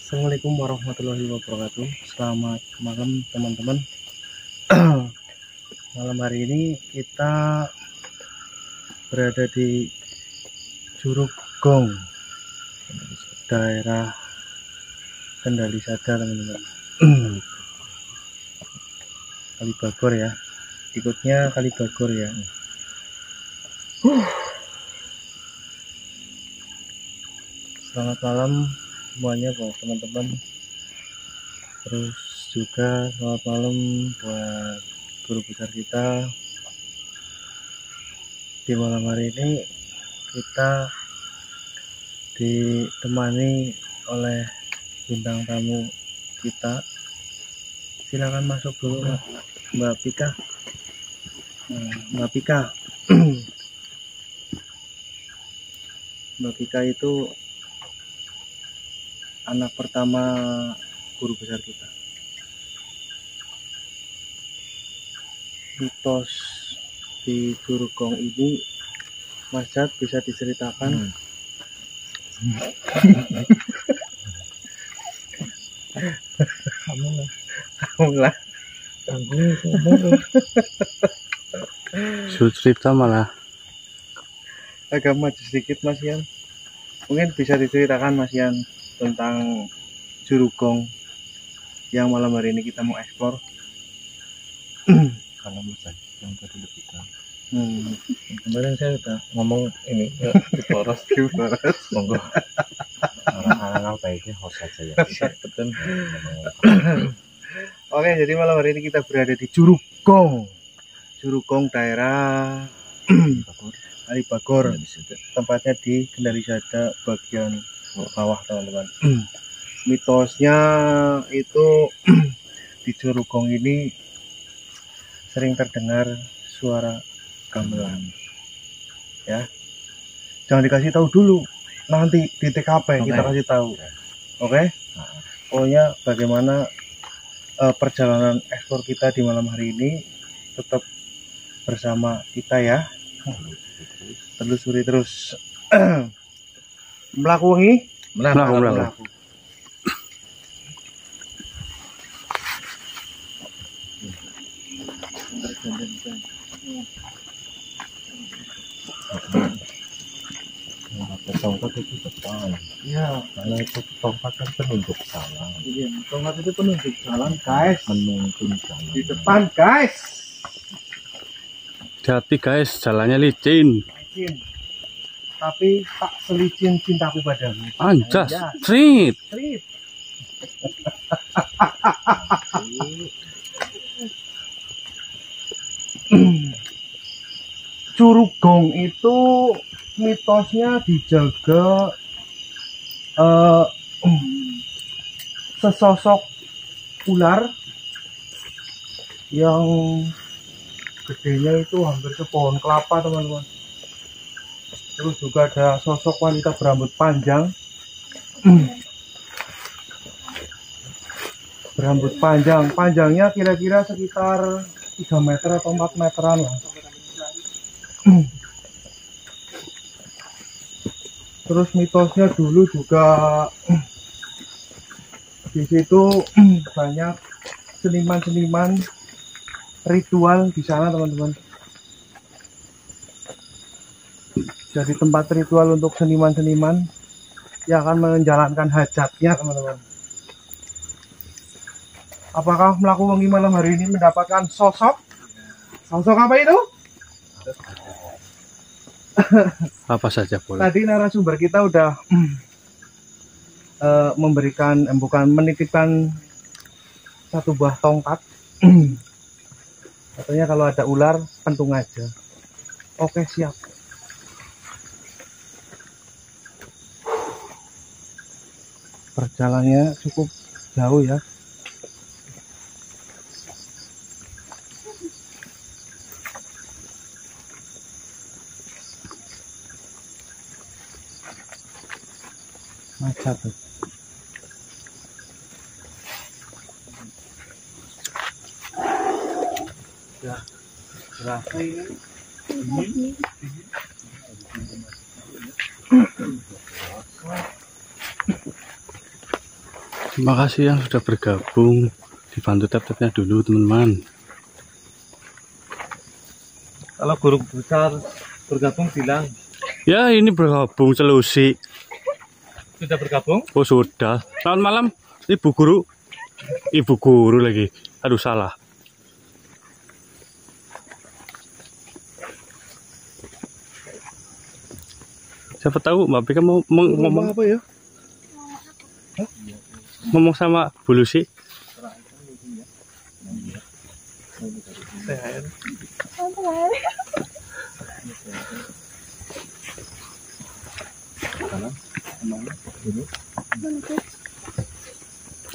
Assalamualaikum warahmatullahi wabarakatuh. Selamat malam teman-teman. Malam hari ini kita berada di Curug Gong, daerah Kendali Sada, teman-teman. Kalibagor ya, ikutnya Kalibagor ya. Selamat malam semuanya buat teman-teman, terus juga selamat malam buat guru besar kita. Di malam hari ini kita ditemani oleh bintang tamu kita. Silakan masuk dulu Mbak Pika. Mbak Pika. Mbak Pika itu anak pertama guru besar kita. Mitos di Curug Gong ini, Mas Jat, bisa diceritakan? Kamu lah. Sudah cerita malah Agak maju sedikit Mas Yan. Mungkin bisa diceritakan Mas Yan tentang Curug Gong yang malam hari ini kita mau eksplor. Kalau Mas yang tadi lebih tahu. Kemarin saya udah Ngomong ini di poros, monggo. Orang-orang baiknya host saja ya. betul. Oke, jadi malam hari ini kita berada di Curug Gong. Curug Gong daerah Kalibagor. Tempatnya di Kendali Sada bagian bawah, teman-teman. Mitosnya itu di Curug Gong ini sering terdengar suara gamelan. Ya. Jangan dikasih tahu dulu. Nanti di TKP kita kasih tahu. Oke? Pokoknya bagaimana perjalanan ekspor kita di malam hari ini, tetap bersama kita ya. Telusuri terus. Melakukan melaku. Tongkat itu depan. Ya, Karena itu tongkat kan penunjuk jalan. iya, tongkat itu penunjuk jalan, guys. Menuntun jalan. Di depan, guys. Hati guys, jalannya licin. Licin. Tapi tak selicin cintaku padamu. Anjas, Ya, street. trip. Curug Gong itu mitosnya dijaga sesosok ular yang gedenya itu hampir sepohon kelapa, teman-teman. Terus juga ada sosok wanita berambut panjang. Berambut panjang, panjangnya kira-kira sekitar 3 meter atau 4 meteran lah. Terus mitosnya dulu juga di situ banyak seniman-seniman ritual di sana, teman-teman. Jadi tempat ritual untuk seniman-seniman yang akan menjalankan hajatnya, teman-teman. Apakah melakukan malam hari ini mendapatkan sosok? Sosok apa itu? Apa saja boleh. Tadi narasumber kita udah memberikan, bukan menitipkan satu buah tongkat. Katanya kalau ada ular, pentung aja. Oke, siap. Perjalanannya cukup jauh ya. Macet. Ya, berapa ini? Terima kasih yang sudah bergabung. Dibantu tap-tapnya dulu teman-teman. Kalau guru besar bergabung bilang. Ya ini bergabung selusi. Sudah bergabung? Oh sudah. Selamat malam Ibu Guru. Ibu Guru lagi. Aduh salah. Siapa tahu Mbak Bika mau ngomong apa ya? ngomong sama Bu Lucy.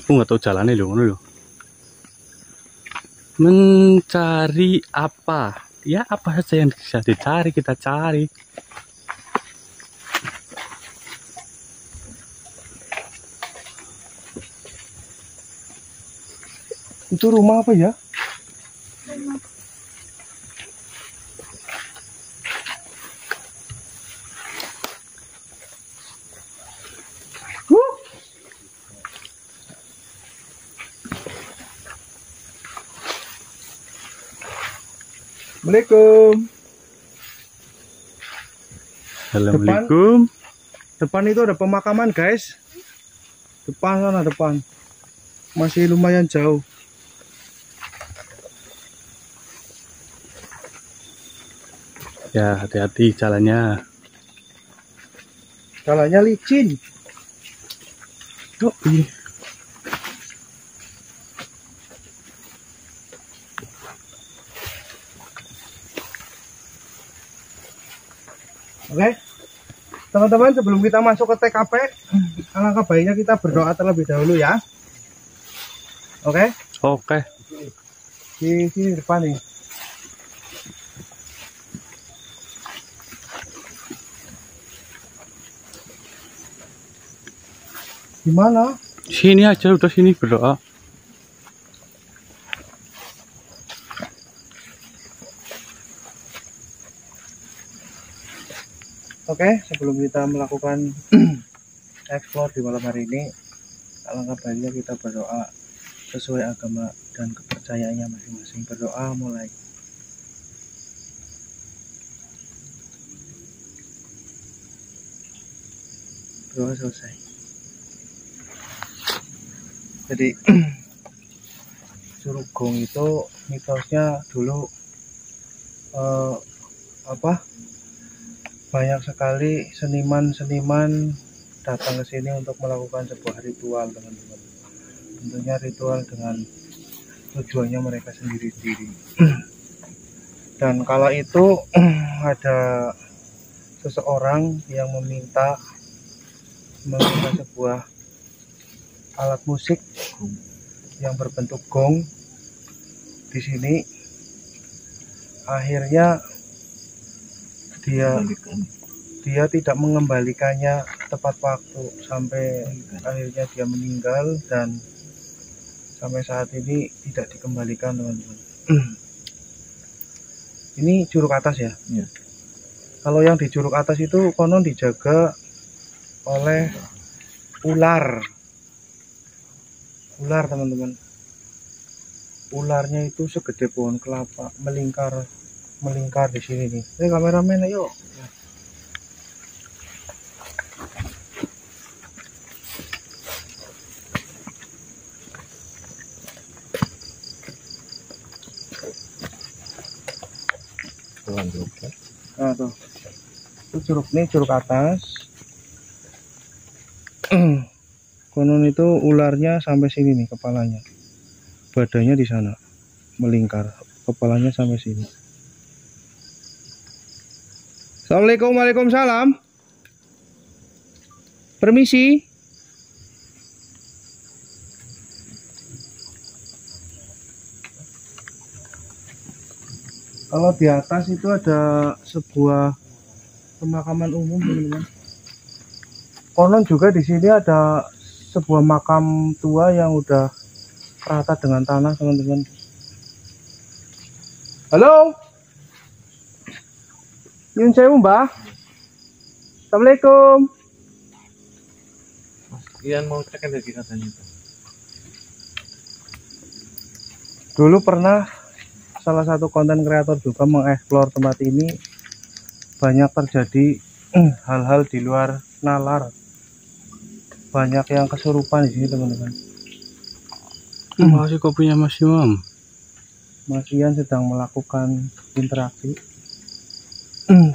Aku nggak tahu jalannya loh. Mencari apa? Ya apa saja yang bisa dicari kita cari. Itu rumah apa ya? Assalamualaikum. Assalamualaikum. Depan itu ada pemakaman guys. Depan sana depan. Masih lumayan jauh. Ya hati-hati jalannya. Jalannya licin. Oh iya. Oke, teman-teman, sebelum kita masuk ke TKP, alangkah baiknya kita berdoa terlebih dahulu ya. Oke, Oke. di sini depan nih. Gimana? Sini aja udah sini berdoa. Oke, sebelum kita melakukan explore di malam hari ini, alangkah baiknya kita berdoa sesuai agama dan kepercayaannya masing-masing. Berdoa mulai. Berdoa selesai. Jadi Curugong itu mitosnya dulu banyak sekali seniman-seniman datang ke sini untuk melakukan sebuah ritual, teman-teman. Tentunya ritual dengan tujuannya mereka sendiri-sendiri. Dan kala itu ada seseorang yang meminta sebuah alat musik yang berbentuk gong di sini. Akhirnya dia tidak mengembalikannya tepat waktu sampai akhirnya dia meninggal, dan sampai saat ini tidak dikembalikan, teman-teman. Ini curug atas ya? Iya. Kalau yang di curug atas itu konon dijaga oleh ular, teman-teman. Ularnya itu segede pohon kelapa, melingkar di sini nih. Kameramen ayo. Nah tuh, itu curug atas. Konon itu ularnya sampai sini nih kepalanya, badannya di sana melingkar, kepalanya sampai sini. Assalamualaikum. Waalaikumsalam. Permisi. Kalau di atas itu ada sebuah pemakaman umum, teman-teman. Konon juga di sini ada sebuah makam tua yang udah rata dengan tanah, teman-teman. Halo. Nyun sewu, Mbah. Assalamualaikum. Mas Ian mau cek lagi katanya itu. Dulu pernah salah satu konten kreator juga mengeksplor tempat ini, banyak terjadi hal-hal di luar nalar, banyak yang kesurupan di sini teman-teman. Masih kopinya Mas Imam. Mas Ian sedang melakukan interaksi.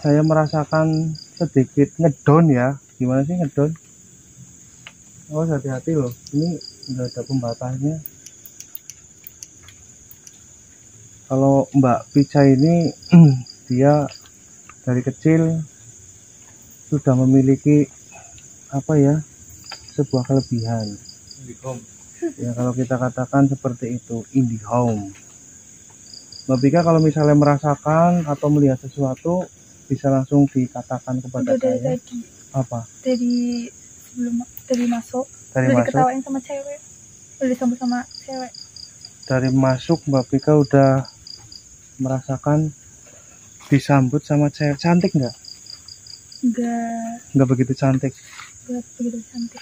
Saya merasakan sedikit ngedon ya. Gimana sih ngedon? Oh, hati-hati loh, ini nggak ada pembatasnya. Kalau Mbak Pica ini dia dari kecil sudah memiliki apa ya, sebuah kelebihan ya, kalau kita katakan seperti itu, indie home. Mbak Pika kalau misalnya merasakan atau melihat sesuatu bisa langsung dikatakan kepada udah dari saya. tadi. Apa? Dari masuk Dari udah masuk, diketawain sama cewek, udah disambut sama cewek. dari masuk Mbak Pika udah merasakan disambut sama cewek. Cantik nggak? Nggak begitu cantik. Nggak begitu cantik.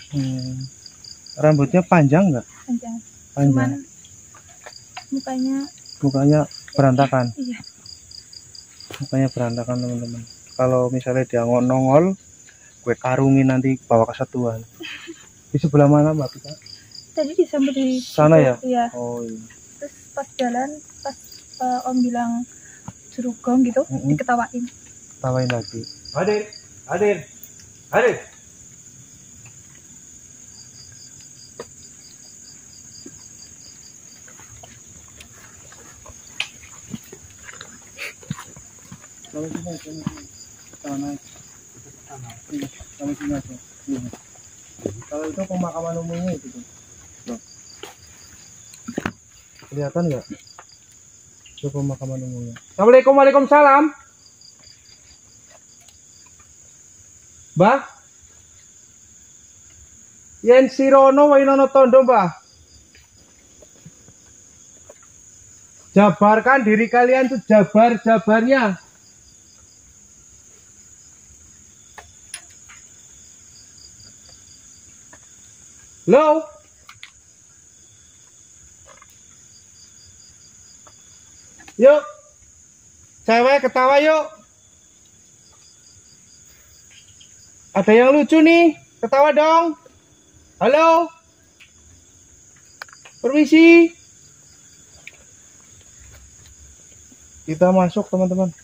Rambutnya panjang nggak? Panjang. Panjang. Cuman Mukanya berantakan. iya. Mukanya berantakan teman-teman. Kalau misalnya dia nongol, gue karungin nanti bawa ke satuan. Di sebelah mana Mbak Pika? Tadi disambut di Sana ya? Iya. Oh iya. Terus pas jalan, pas Om bilang suruh gong gitu, diketawain. Tawain lagi. Hadir. Kalau sini aja, sana. Kalau sini aja. Ini. Kalau itu pemakaman umumnya itu tuh. Loh. Kelihatan nggak? Itu pemakaman umumnya. Assalamualaikum, waalaikumsalam. Mbah? Yen sirono wainono tondo, Mbah. Jabarkan diri kalian sejabar-jabarnya. Halo? Yuk. Cewek ketawa yuk. Ada yang lucu nih. Ketawa dong. Halo? Permisi. Kita masuk teman-teman.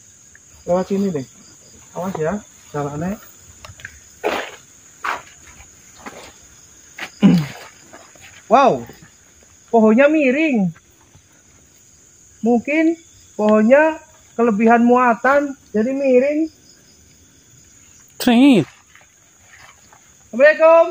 Lewat sini deh. Awas ya, jalannya. Wow, pohonnya miring. Mungkin pohonnya kelebihan muatan, jadi miring. Trit. Assalamualaikum.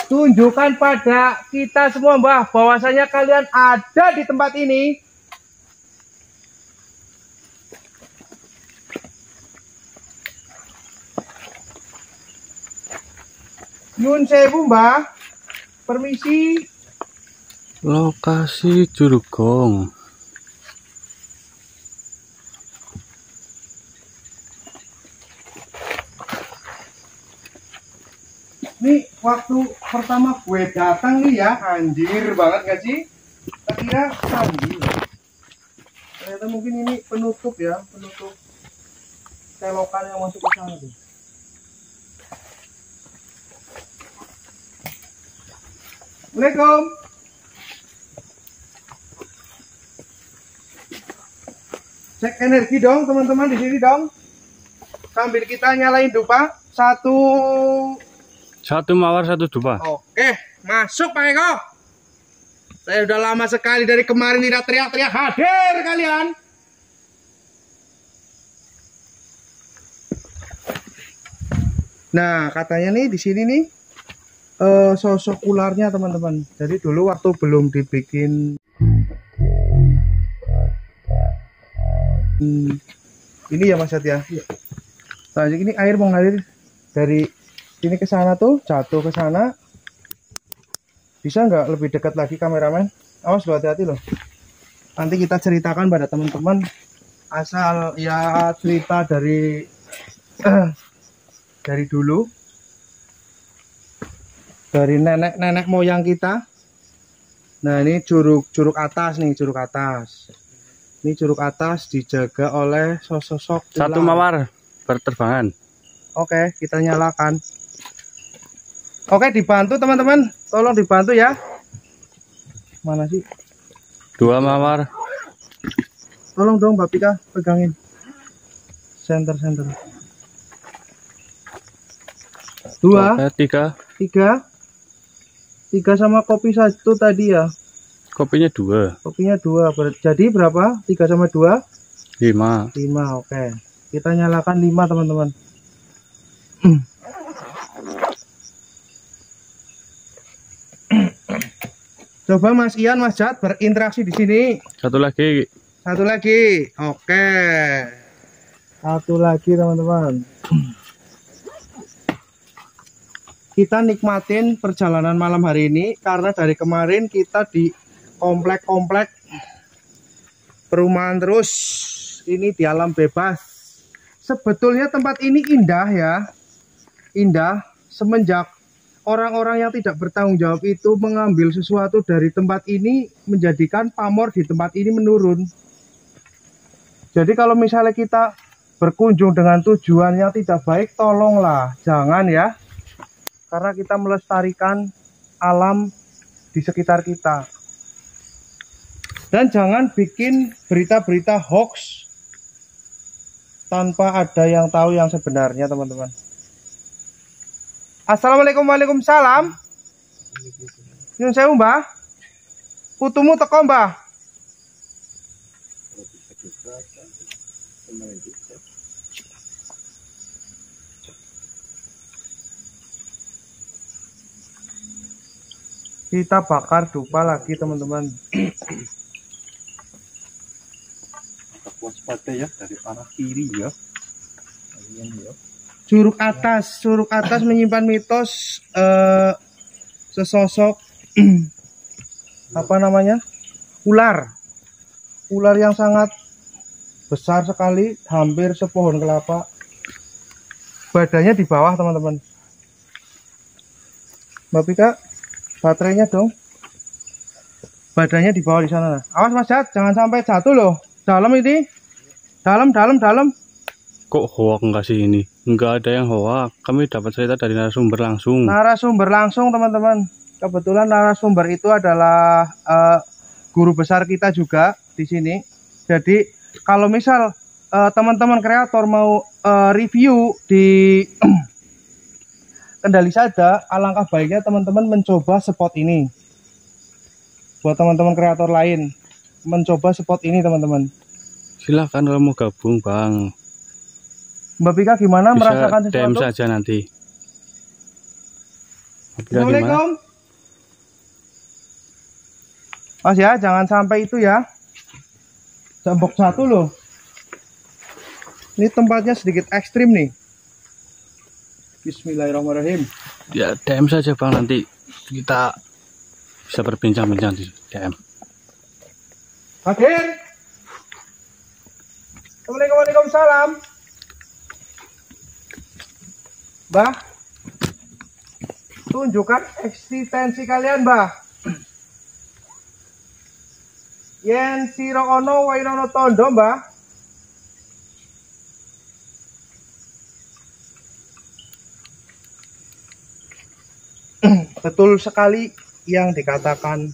Tunjukkan pada kita semua, Mbah, bahwasanya kalian ada di tempat ini. Nyun sewu, Mbah. Permisi. Lokasi Curugong. Ini waktu pertama gue datang nih ya, anjir banget gak sih? Kira canggih. Ternyata mungkin ini penutup ya, penutup selokan yang masuk ke sana tuh. Assalamualaikum. Cek energi dong teman-teman di sini dong. Sambil kita nyalain dupa. Satu mawar, satu dupa. Oke, masuk Pak Eko. Saya udah lama sekali dari kemarin tidak teriak-teriak, hadir kalian. Nah, katanya nih di sini nih sosok ularnya teman-teman. Jadi dulu waktu belum dibikin ini ya Mas Yat ya. Nah, ini air mengalir dari sini ke sana tuh, jatuh ke sana. Bisa nggak lebih dekat lagi kameramen? Awas lo, hati-hati loh. Nanti kita ceritakan pada teman-teman asal ya cerita dari dulu. dari nenek moyang kita. Nah, ini curug atas nih, curug atas. Ini curug atas dijaga oleh sosok Satu ular. mawar berterbangan. Oke, kita nyalakan. Oke, dibantu teman-teman. Tolong dibantu ya. Mana sih? 2 mawar. Tolong dong Mbak Pika pegangin. Center. 2, Oke, 3. 3 sama kopi 1 tadi ya. Kopinya 2. Kopinya 2. Jadi berapa? 3 sama 2? 5. 5, oke. Kita nyalakan 5 teman-teman. Coba Mas Ian, Mas Jat berinteraksi di sini. Satu lagi. Oke. Satu lagi teman-teman. Kita nikmatin perjalanan malam hari ini karena dari kemarin kita di komplek-komplek perumahan terus. Ini di alam bebas. Sebetulnya tempat ini indah ya. Indah semenjak orang-orang yang tidak bertanggung jawab itu mengambil sesuatu dari tempat ini, menjadikan pamor di tempat ini menurun. Jadi kalau misalnya kita berkunjung dengan tujuan yang tidak baik, tolonglah jangan ya, karena kita melestarikan alam di sekitar kita. Dan jangan bikin berita-berita hoax tanpa ada yang tahu yang sebenarnya teman-teman. Assalamualaikum, waalaikumsalam. Nyun sewu mbah. Putumu teko mbah. Kita bakar dupa lagi teman-teman. Waspada ya dari arah kiri ya. Curug atas menyimpan mitos sesosok apa namanya, ular yang sangat besar sekali, hampir sepohon kelapa. Badannya di bawah teman-teman. Mbak Pika, baterainya dong. Badannya di bawah di sana. Awas Mas Jat, jangan sampai jatuh loh. Dalam ini, dalam. Kok hoak enggak sih ini? Enggak ada yang hoak. Kami dapat cerita dari narasumber langsung. Narasumber langsung teman-teman. Kebetulan narasumber itu adalah guru besar kita juga di sini. Jadi kalau misal teman-teman kreator mau review di Kendali Sada, alangkah baiknya teman-teman mencoba spot ini. Buat teman-teman kreator lain, mencoba spot ini teman-teman. Silahkan kalau mau gabung Bang. Mbak Pika gimana, Bisa merasakan sesuatu? DM saja nanti. Mbak Pika gimana? Assalamualaikum. Mas ya, jangan sampai itu ya. Jambok satu loh. Ini tempatnya sedikit ekstrim nih. Bismillahirrahmanirrahim. Ya DM saja Bang, nanti kita bisa berbincang-bincang di DM. Hadir. Assalamualaikum, waalaikumsalam. Mbah, tunjukkan eksistensi kalian, Mbah. Yen sira ono wainono tondo, Mbah. Betul sekali yang dikatakan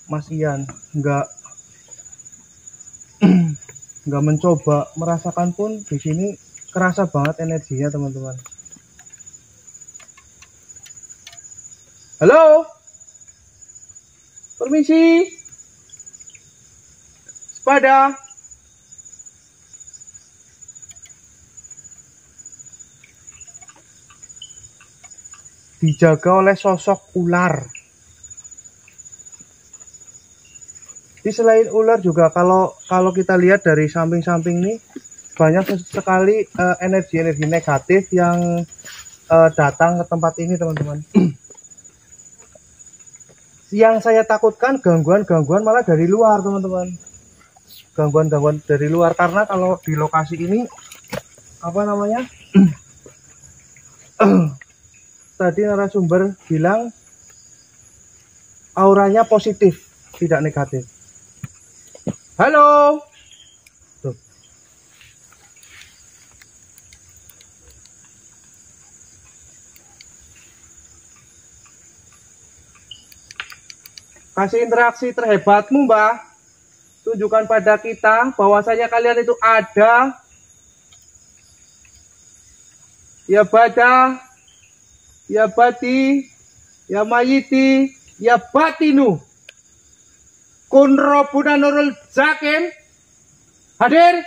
Mas Ian, nggak mencoba merasakan pun di sini kerasa banget energinya teman-teman. Halo, permisi, sepada. Dijaga oleh sosok ular. Di selain ular juga kalau kita lihat dari samping-samping ini banyak sekali energi-energi negatif yang datang ke tempat ini teman-teman. Yang saya takutkan gangguan-gangguan malah dari luar teman-teman. Gangguan-gangguan dari luar, karena kalau di lokasi ini apa namanya tadi narasumber bilang auranya positif, tidak negatif. Halo. Tuh. Kasih interaksi terhebatmu, Mbak. Tunjukkan pada kita bahwasanya kalian itu ada. Ya bada, ya bati, ya mayiti, ya batinu. Kun Rabbuna Nurul Zakin. Hadir.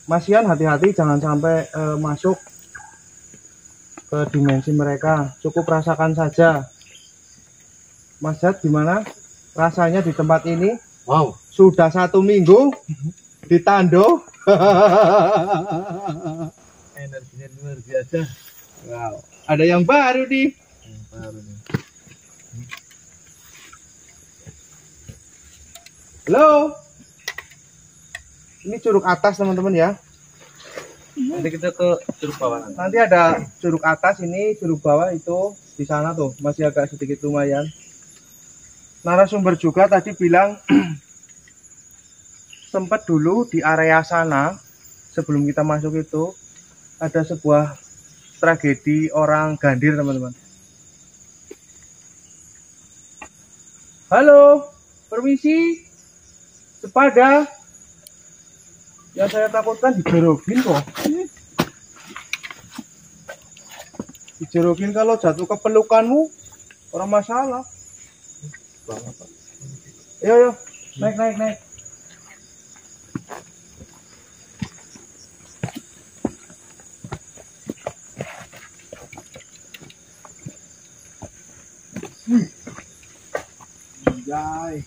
Masian, hati-hati jangan sampai masuk ke dimensi mereka. Cukup rasakan saja. Mas Jat, gimana rasanya di tempat ini? Wow. Sudah 1 minggu di Tando. Energinya luar biasa. Wow. Ada yang baru nih. Yang baru nih. Halo. Ini curug atas teman-teman ya. Nanti kita ke curug bawah. Nanti ada curug atas, ini curug bawah itu di sana tuh masih agak sedikit lumayan. Narasumber juga tadi bilang sempat dulu di area sana sebelum kita masuk itu ada sebuah tragedi orang gandir teman-teman. Halo, permisi, sepada. Yang saya takutkan dijerogin kok. Dijerogin kalau jatuh ke pelukanmu, orang masalah. Yo, naik. Anjay.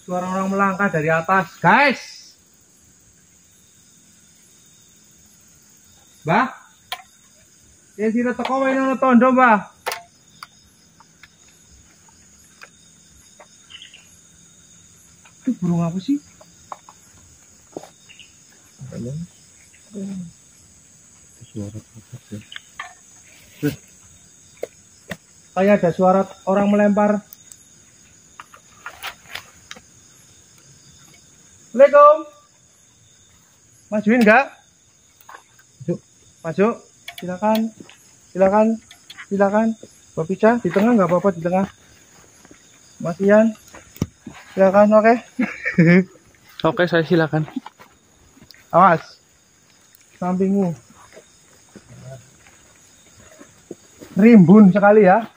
Suara orang melangkah dari atas, guys. Mbah, yang sini teko wae nang tondo, Mbah. Itu burung apa sih? Suara apa sih? Kayak ada suara orang melempar. Assalamualaikum. Majuin enggak? Maju. Silakan. Mbak Pica di tengah nggak apa-apa, di tengah. Mas Ian. Silakan, oke. Oke, saya silakan. Awas. Sampingmu. Rimbun sekali ya.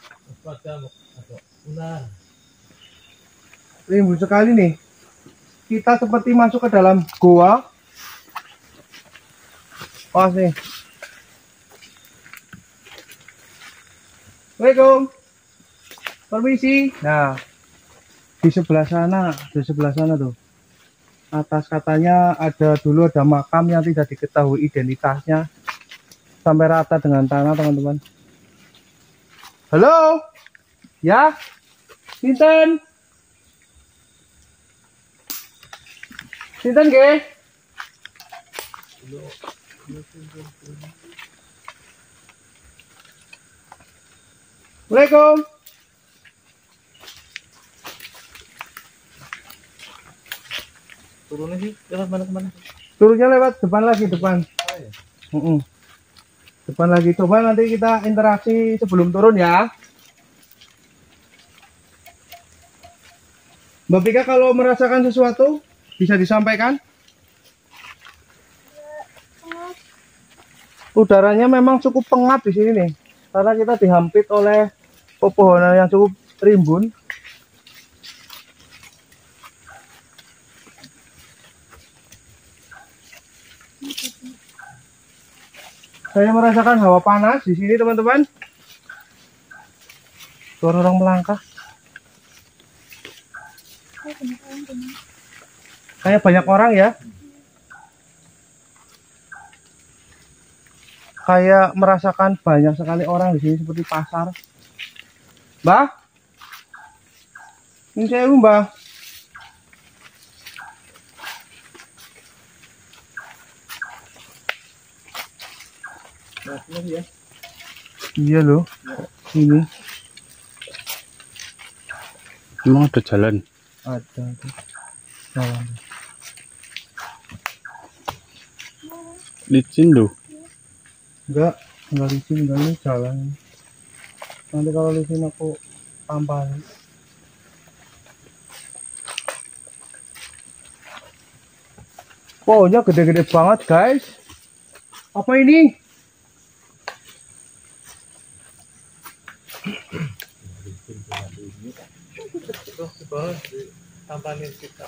Rimbun sekali nih. Kita seperti masuk ke dalam goa. Awas nih. Assalamualaikum. Permisi. Nah, di sebelah sana tuh. Atas katanya dulu ada makam yang tidak diketahui identitasnya. Sampai rata dengan tanah, teman-teman. Halo? Ya? Sinten? Sinten nggih? Assalamualaikum. Turunnya sih lewat mana kemana? Turunnya lewat depan lagi, depan. Depan lagi. Coba nanti kita interaksi sebelum turun ya. Mbak Pika kalau merasakan sesuatu bisa disampaikan. Udaranya memang cukup pengap di sini nih, karena kita dihampit oleh pepohonan yang cukup rimbun. Saya merasakan hawa panas di sini, teman-teman. Suara orang melangkah. Kayak banyak orang ya. Kayak merasakan banyak sekali orang di sini seperti pasar. Mbah? Ini saya Mbah. Nah, ini ya. Iya loh. Ini. Emang ada jalan? Ada. Jalan. Licin loh. Enggak licin, enggak, ini jalan. Nanti kalau licin aku tampahin. Pohonnya gede-gede banget, guys. Apa ini? Tampanin kita.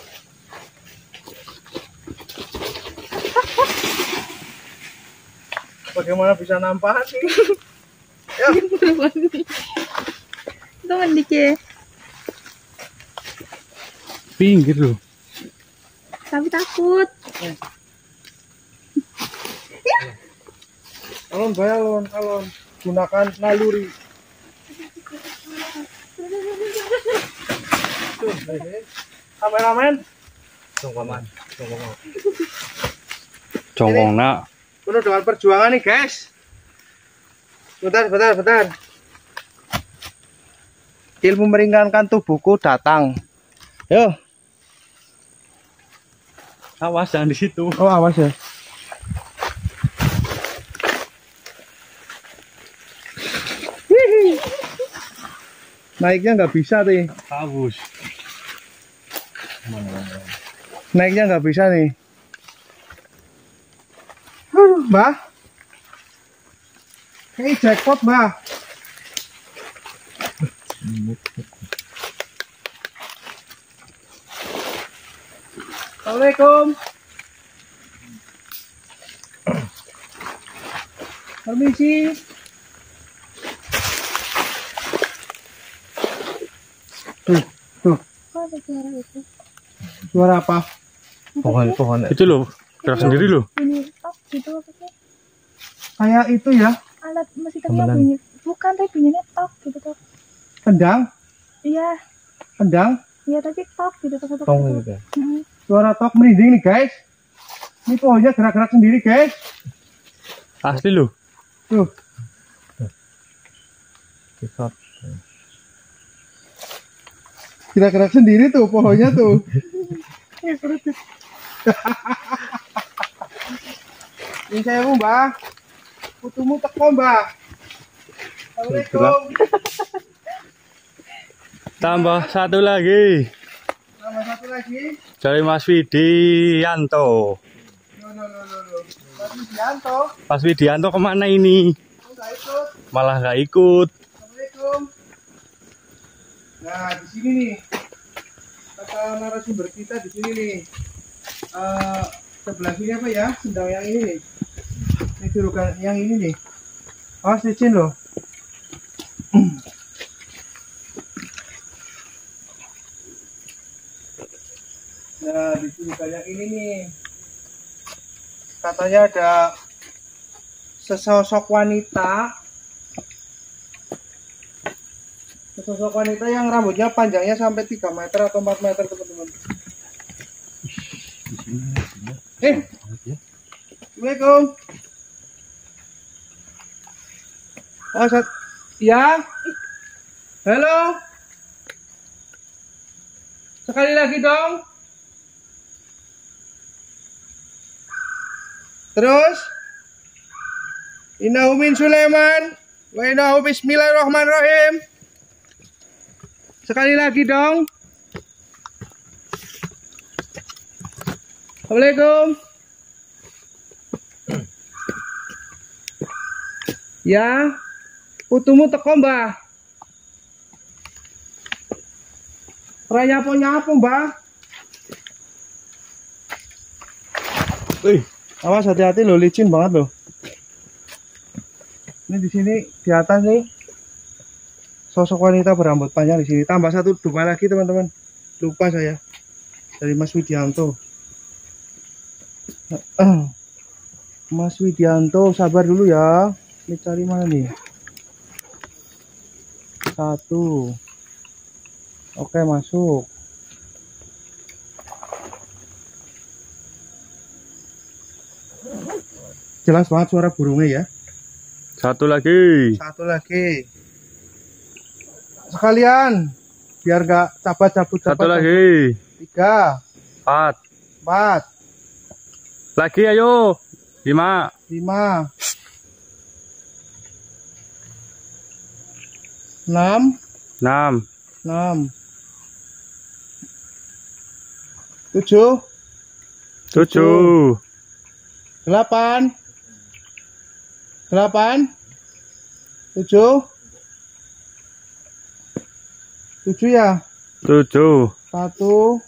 Bagaimana bisa nampak sih? Ya. Itu mendike. Pinggir loh. Tapi takut. Alon, gunakan naluri. Kameramen, Congong nak. penuh dengan perjuangan nih, guys. Bentar. Ilmu meringankan tubuhku datang. Yo. Awas jangan di situ. Oh, awas ya. Hihi. Naiknya nggak bisa nih. Kabus. Naiknya nggak bisa nih. Mbah. Ini jackpot, Mbah. Assalamualaikum. Permisi. Tuh. Kok ada suara itu? Suara apa? Pohon. Itu loh. Gerak sendiri loh. Bunyi tok gitu apa sih? Kayak itu ya, Alat musiknya bunyi. Bukan, tapi bunyinya tok gitu tok. kendang, Iya, iya tapi tok gitu tok. Tong gitu. suara tok merinding nih, guys. Ini pohonnya gerak-gerak sendiri, guys. Asli loh. Tuh, Kisot. gerak-gerak sendiri tuh pohonnya tuh. Ini saya Mbah. Putumu teko, Mbah. Assalamualaikum. Tambah satu lagi. Nama satu lagi. Dari Mas Widianto. No. Mas Widianto. Mas Widianto kemana ini? Enggak ikut. Malah nggak ikut. Assalamualaikum. Nah, di sini nih. Kata narasumber kita di sini nih. Sebelah sini apa ya? Sendang yang ini nih. Ini julukan yang ini nih. Oh, licin loh. Nah, di julukan yang ini nih. Katanya ada sesosok wanita. Sesosok wanita yang rambutnya panjangnya sampai 3 meter atau 4 meter, teman-teman. Assalamualaikum. Oh, ya. Halo. Sekali lagi dong. Terus. Innahu min Sulaiman wa innahu bismillahirrahmanirrahim. Sekali lagi dong. Assalamualaikum. Ya, putumu teko, Mbah. Raya nyapo mbak. Wih, awas hati-hati loh, licin banget loh. Ini di sini di atas nih sosok wanita berambut panjang di sini. Tambah satu dupa lagi teman-teman. Lupa saya dari Mas Widianto. Mas Widianto, sabar dulu ya. Ini cari mana nih? Satu. Oke, masuk. Jelas banget suara burungnya ya. Satu lagi. Satu lagi. Sekalian biar gak cabut-cabut. Satu lagi. 3, 4. 4, Lagi ayo. 5. 5, 6, 6. 6, 7, 7. 8, 8, 7, 7 ya. 7. 1,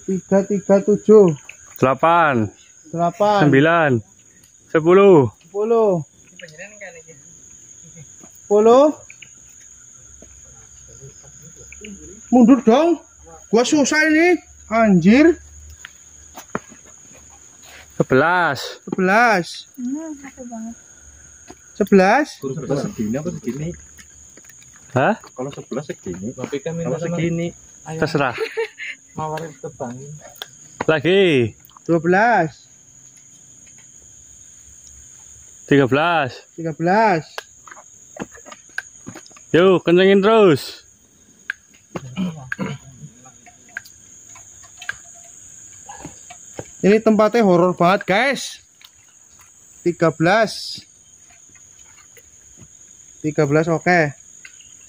3, 3, 7, 8. 8, 9. 10. 10, 10. Mundur dong. Gua susah ini. Anjir. 11. 11. Aku banget. 11. Kalau segini apa segini? Hah? Kalau 11 segini. Kalau segini. Terserah. Mawarin tebang. Lagi. 12. 13. 13. Yuk, kencengin terus. Ini tempatnya horor banget, guys. 13. 13, oke.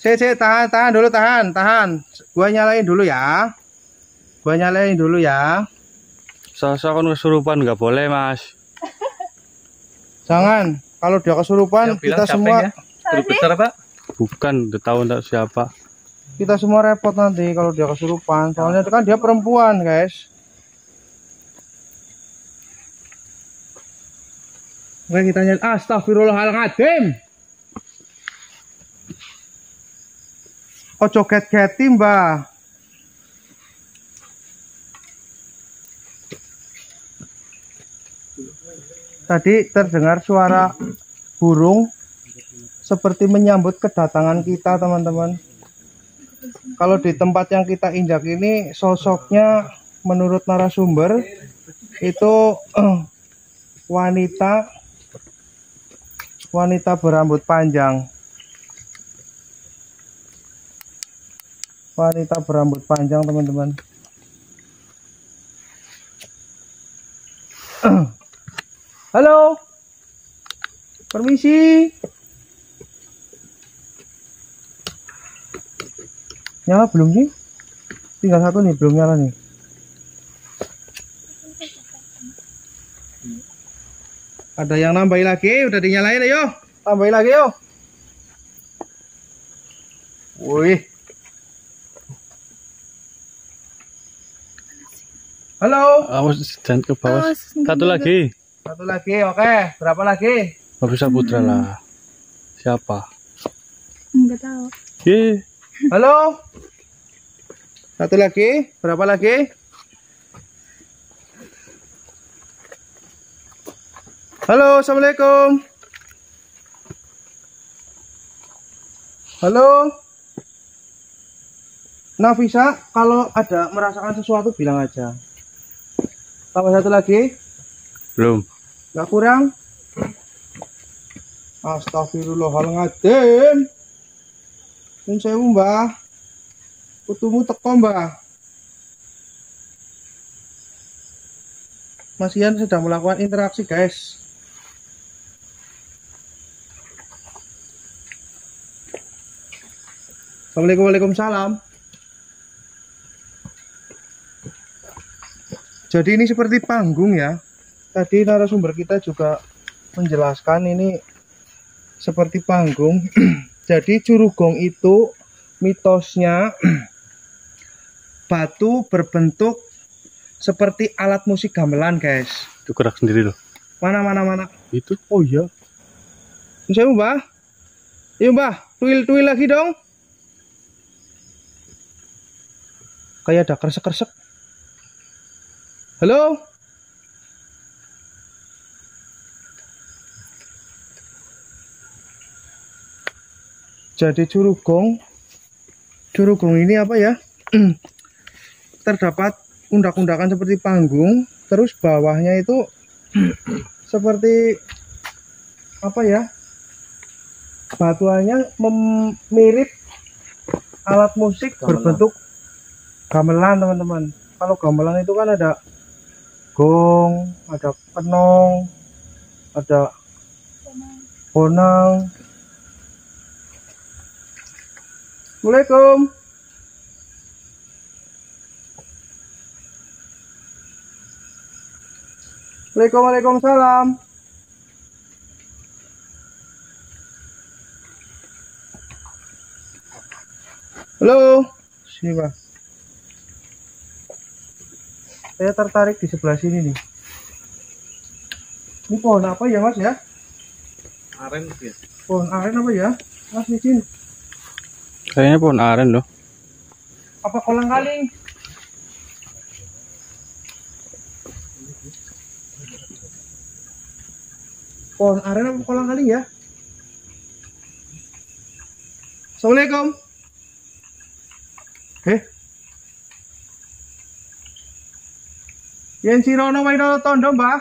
Tahan dulu, tahan. Gua nyalain dulu ya. Sosok kan kesurupan nggak boleh, Mas. Jangan. Kalau dia kesurupan, kita semua Guru besar Pak? Bukan, udah tahu enggak siapa. kita semua repot nanti kalau dia kesurupan. Soalnya kan dia perempuan, guys. Oke, kita nyalain. Astagfirullahaladzim. Ojo ket-keti, Mbah. Tadi terdengar suara burung seperti menyambut kedatangan kita, teman-teman. Kalau di tempat yang kita injak ini, sosoknya menurut narasumber itu wanita berambut panjang. Wanita berambut panjang, teman-teman. Halo, permisi. Nyala belum sih? Tinggal satu nih, belum nyala nih. Ada yang nambahin lagi, udah dinyalain, ayo. Tambahin lagi, yuk. Wih. Halo. Awas jangan ke bawah. Awas, Satu lagi. Satu lagi, oke. Berapa lagi? Habis Putra lah. Siapa? Enggak tahu. Ye. Halo. Satu lagi. Berapa lagi? Halo, assalamualaikum. Halo. Nafisa, kalau ada merasakan sesuatu bilang aja. Tambah satu lagi. Belum. Nggak kurang. Astagfirullahaladzim. Nyun sewu, Mbah. Putumu teko, Mbah. Mas Ian sedang melakukan interaksi, guys. Assalamualaikum, waalaikumsalam. Jadi ini seperti panggung ya. Tadi narasumber kita juga menjelaskan ini seperti panggung. Jadi Curugong itu mitosnya batu berbentuk seperti alat musik gamelan, guys. Itu gerak sendiri loh. Mana. Itu. Oh iya. Saya Mbah. Iya Mbah, tuil lagi dong. Kayak ada kresek-kresek. Halo? Jadi curugong ini apa ya? Terdapat undak-undakan seperti panggung, terus bawahnya itu seperti apa ya? Batuannya mirip alat musik berbentuk gamelan, teman-teman. Kalau gamelan itu kan ada gong, ada kenong, ada bonang. Assalamualaikum. Waalaikumsalam. Halo, sini Pak. Saya tertarik di sebelah sini nih. Ini pohon apa ya Mas ya? Aren ya. Pohon aren apa ya? Mas izin. Kayaknya pohon aren loh. Apa kolang kaling? Pohon aren apa kolang kaling ya? Assalamualaikum. Yen sirono wae tondo, Mbah.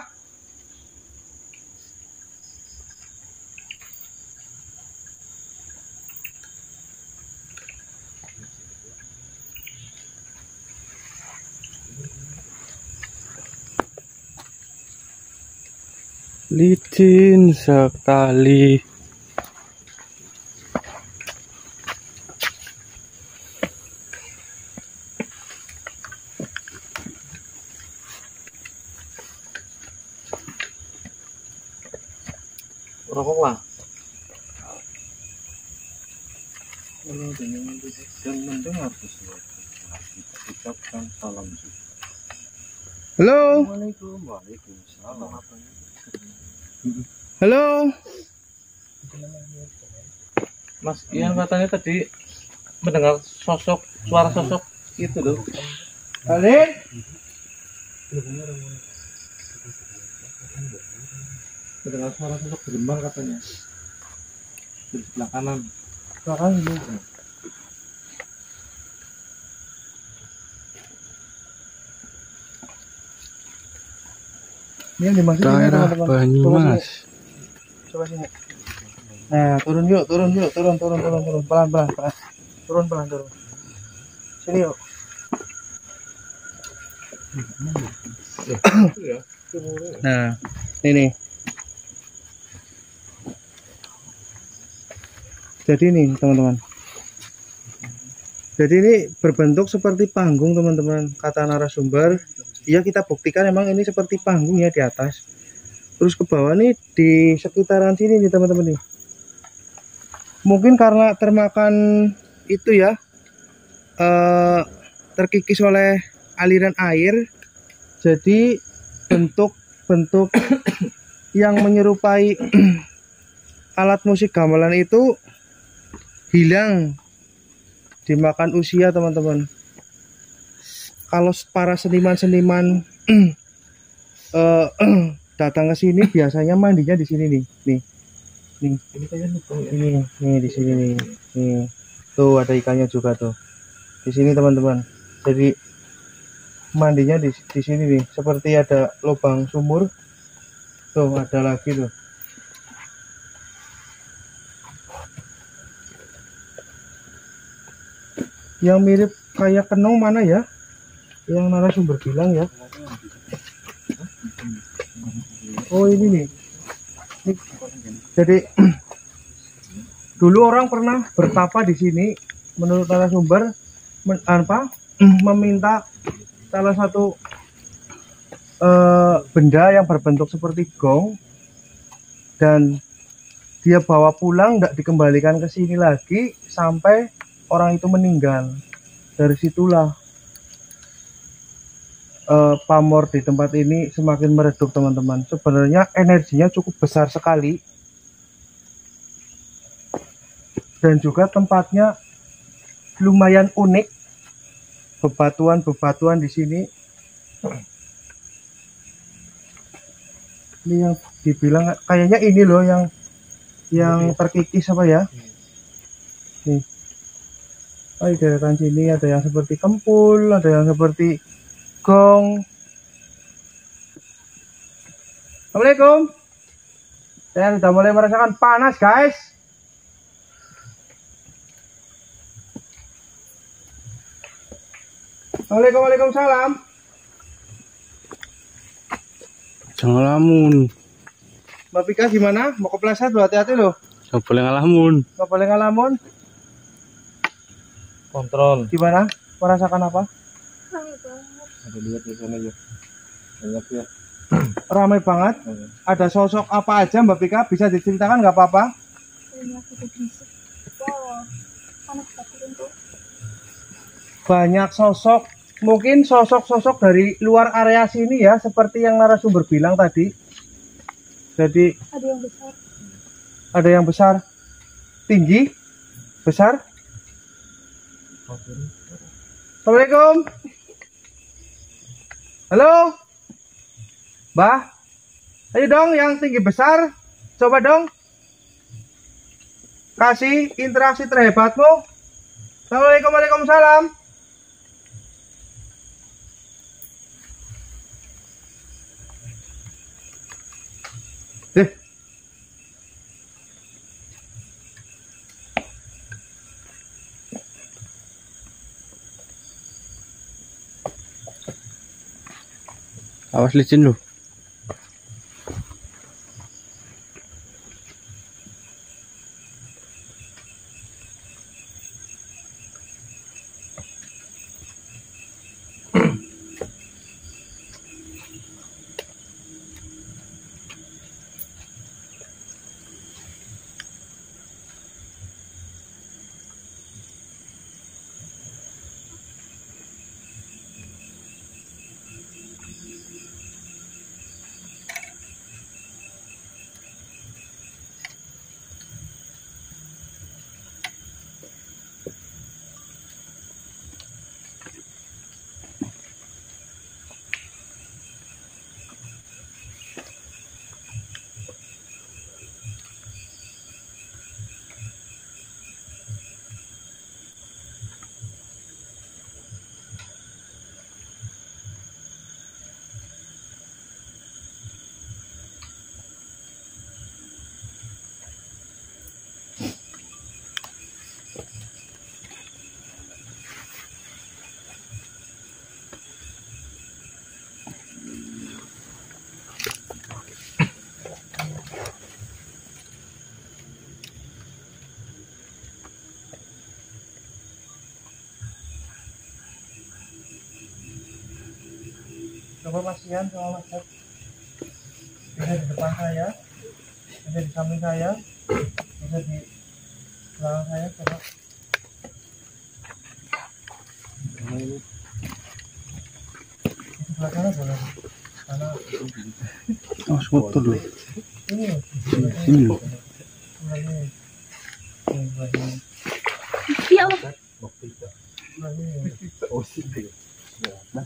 Licin sekali. Rokok lah. Kalau dengan dan mendengar sesuatu, kita ucapkan salam. Halo. Waalaikumsalam. Halo. Mas Ian katanya tadi mendengar suara sosok itu loh. Alin. Mendengar suara sosok berembang katanya. Di sebelah kanan. Sekarang ini. Ini yang dimaksud ini, Daerah teman-teman. Banyumas. Coba sini. Nah, turun yuk, turun. Pelan. Turun. Sini yuk. Nah, ini. Jadi ini, teman-teman. Jadi ini berbentuk seperti panggung, teman-teman. Kata narasumber. Ya, kita buktikan emang ini seperti panggung ya di atas. Terus ke bawah nih di sekitaran sini nih, teman-teman nih. Mungkin karena termakan itu ya, terkikis oleh aliran air, jadi bentuk-bentuk yang menyerupai alat musik gamelan itu hilang dimakan usia, teman-teman. Kalau para seniman-seniman datang ke sini biasanya mandinya di sini nih. Nih. Ini kayak lubang ya. Nih di sini nih. Nih. Tuh ada ikannya juga tuh. Di sini, teman-teman. Jadi mandinya di sini nih. Seperti ada lubang sumur. Tuh ada lagi tuh. Yang mirip kayak kenong mana ya? Yang narasumber bilang ya. Oh ini nih. Jadi dulu orang pernah bertapa di sini, menurut narasumber meminta salah satu benda yang berbentuk seperti gong, dan dia bawa pulang, tidak dikembalikan ke sini lagi sampai orang itu meninggal. Dari situlah pamor di tempat ini semakin meredup teman-teman. Sebenarnya energinya cukup besar sekali, dan juga tempatnya lumayan unik. Bebatuan-bebatuan di sini. Ini yang dibilang kayaknya ini loh yang terkikis apa ya? Nih. Oh, di deretan sini ada yang seperti kempul, ada yang seperti gong. Assalamualaikum. Saya sudah mulai merasakan panas, guys. Assalamualaikum, waalaikumsalam. Jangan lamun. Mbak Pika gimana? Mau kepleset loh, hati-hati loh. Gak boleh ngalamun. Gak boleh ngalamun. Kontrol. Gimana? Merasakan apa? Ramai banget. Ada lihat di sana ya. Banyak ya. Ramai banget. Ada sosok apa aja Mbak Pika? Bisa diceritakan nggak apa-apa? Ini aku tuh berisik. Wow, panas banget itu. Banyak sosok. Mungkin sosok-sosok dari luar area sini ya, seperti yang narasumber bilang tadi. Jadi Ada yang besar. ada yang besar, tinggi, besar. Assalamualaikum. Halo, Mbah. Ayo dong yang tinggi besar. Coba dong. Kasih interaksi terhebatmu. Assalamualaikum, waalaikumsalam. Awas licin lu. Coba Mas Ian sama Mas Dad. Bisa di depan saya, bisa di samping saya, bisa di belakang saya. Coba. Di sebelah sana boleh. Karena Oh, motor lu. ini Sini lu. sebelah ini. Ini sebelah ini. Iya, Sebelah ini. Oh sih. Nah,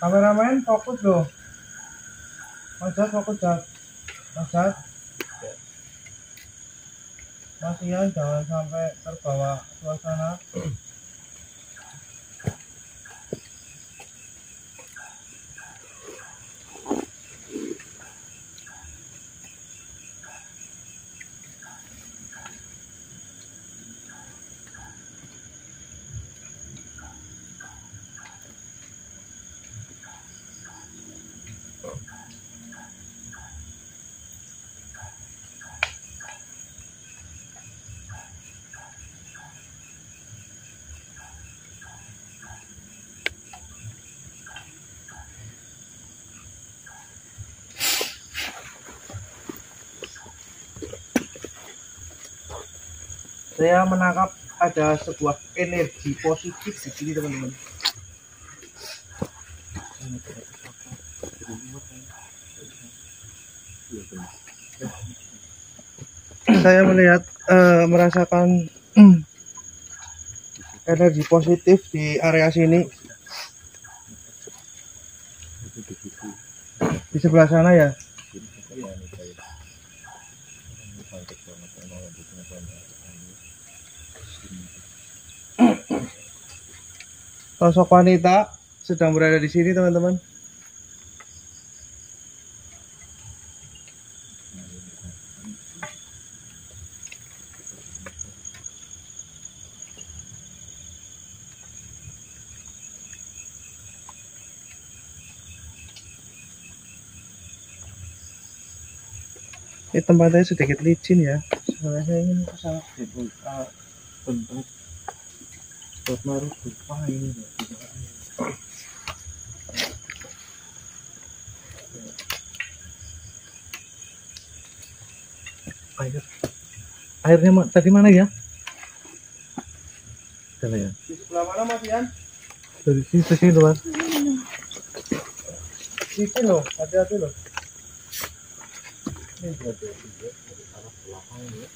Kameramen fokus loh. Mas fokus Jat. Mas Masian jangan sampai terbawa suasana. Saya menangkap ada sebuah energi positif di sini teman-teman. Saya merasakan energi positif di area sini. Di sebelah sana ya. Sosok wanita sedang berada di sini teman-teman. Ini tempatnya sedikit licin ya. Soalnya saya ingin ke sana tempat buat naruh dupa ini. Airnya tadi mana ya? Sana ya. Di sebelah mana Mas Ian? Dari sini ke sini Mas. Licin loh, hati-hati loh. Ini berarti dari arah belakang ya.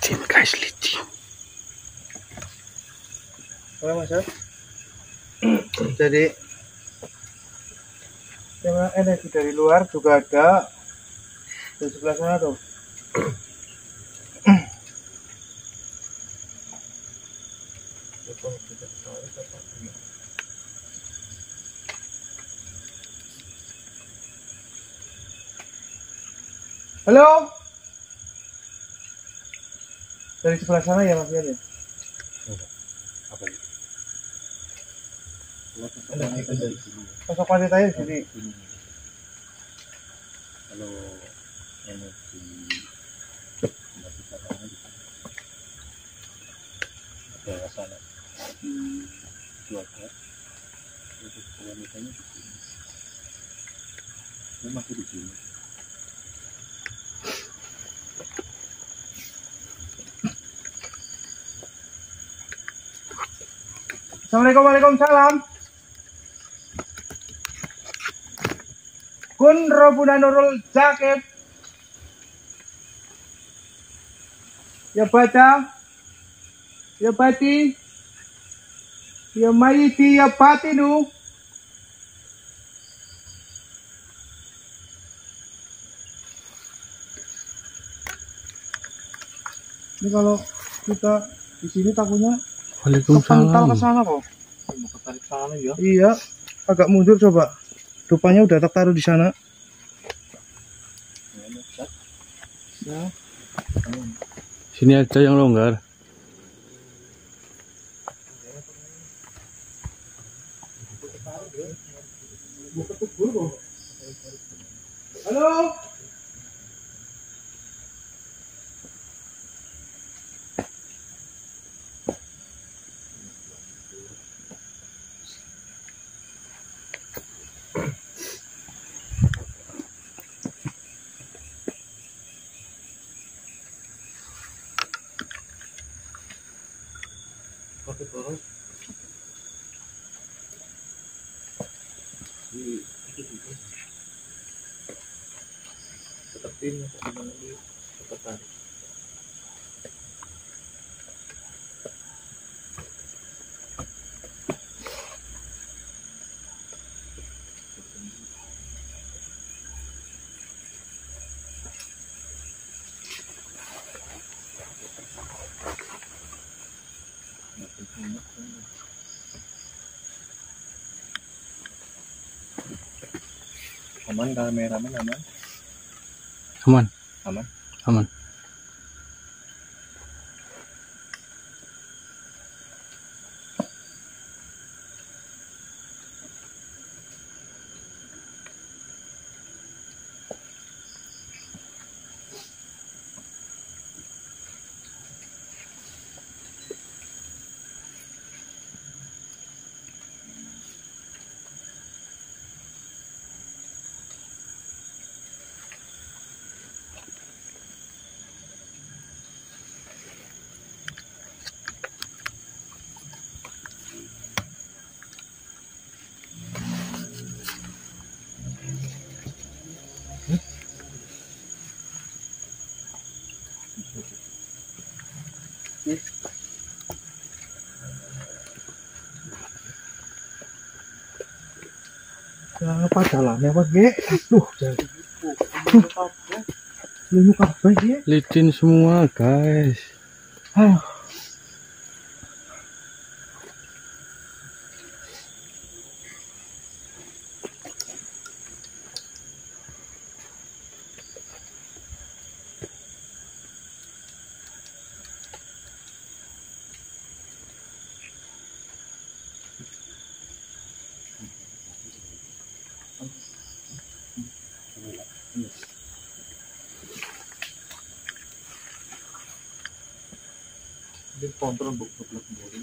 Licin guys, licin. Oke Mas ya. Jadi energi dari luar juga ada di sebelah sana tuh. Halo. Dari sebelah sana ya Mas Ian ya? Apa itu? Sosok wanitanya di sini. Kalau energi nggak bisa karena di daerah sana cuaca itu wanitanya di sini. Dia masih di sini. Assalamualaikum, waalaikumsalam. Kun Robuna Nurul Zakib. Ya baca, ya bati, ya mayiti, ya batinu. Ini kalau kita di sini takutnya Waalaikumsalam. ke sana kok. Mau ketarik sana ya. Iya, agak mundur coba. Rupanya udah tertaruh di sana. Ya. Sini aja yang longgar. Halo. Oke, terus. Tetepin gimana nih? Tetepan. Aman kameramen aman. Aman. Aman. Aman. Ya apa jalannya Pak Ge? Aduh, jadi. Lu kabeh Ge. Licin semua, guys. Aduh. Dia kontrol buku sendiri.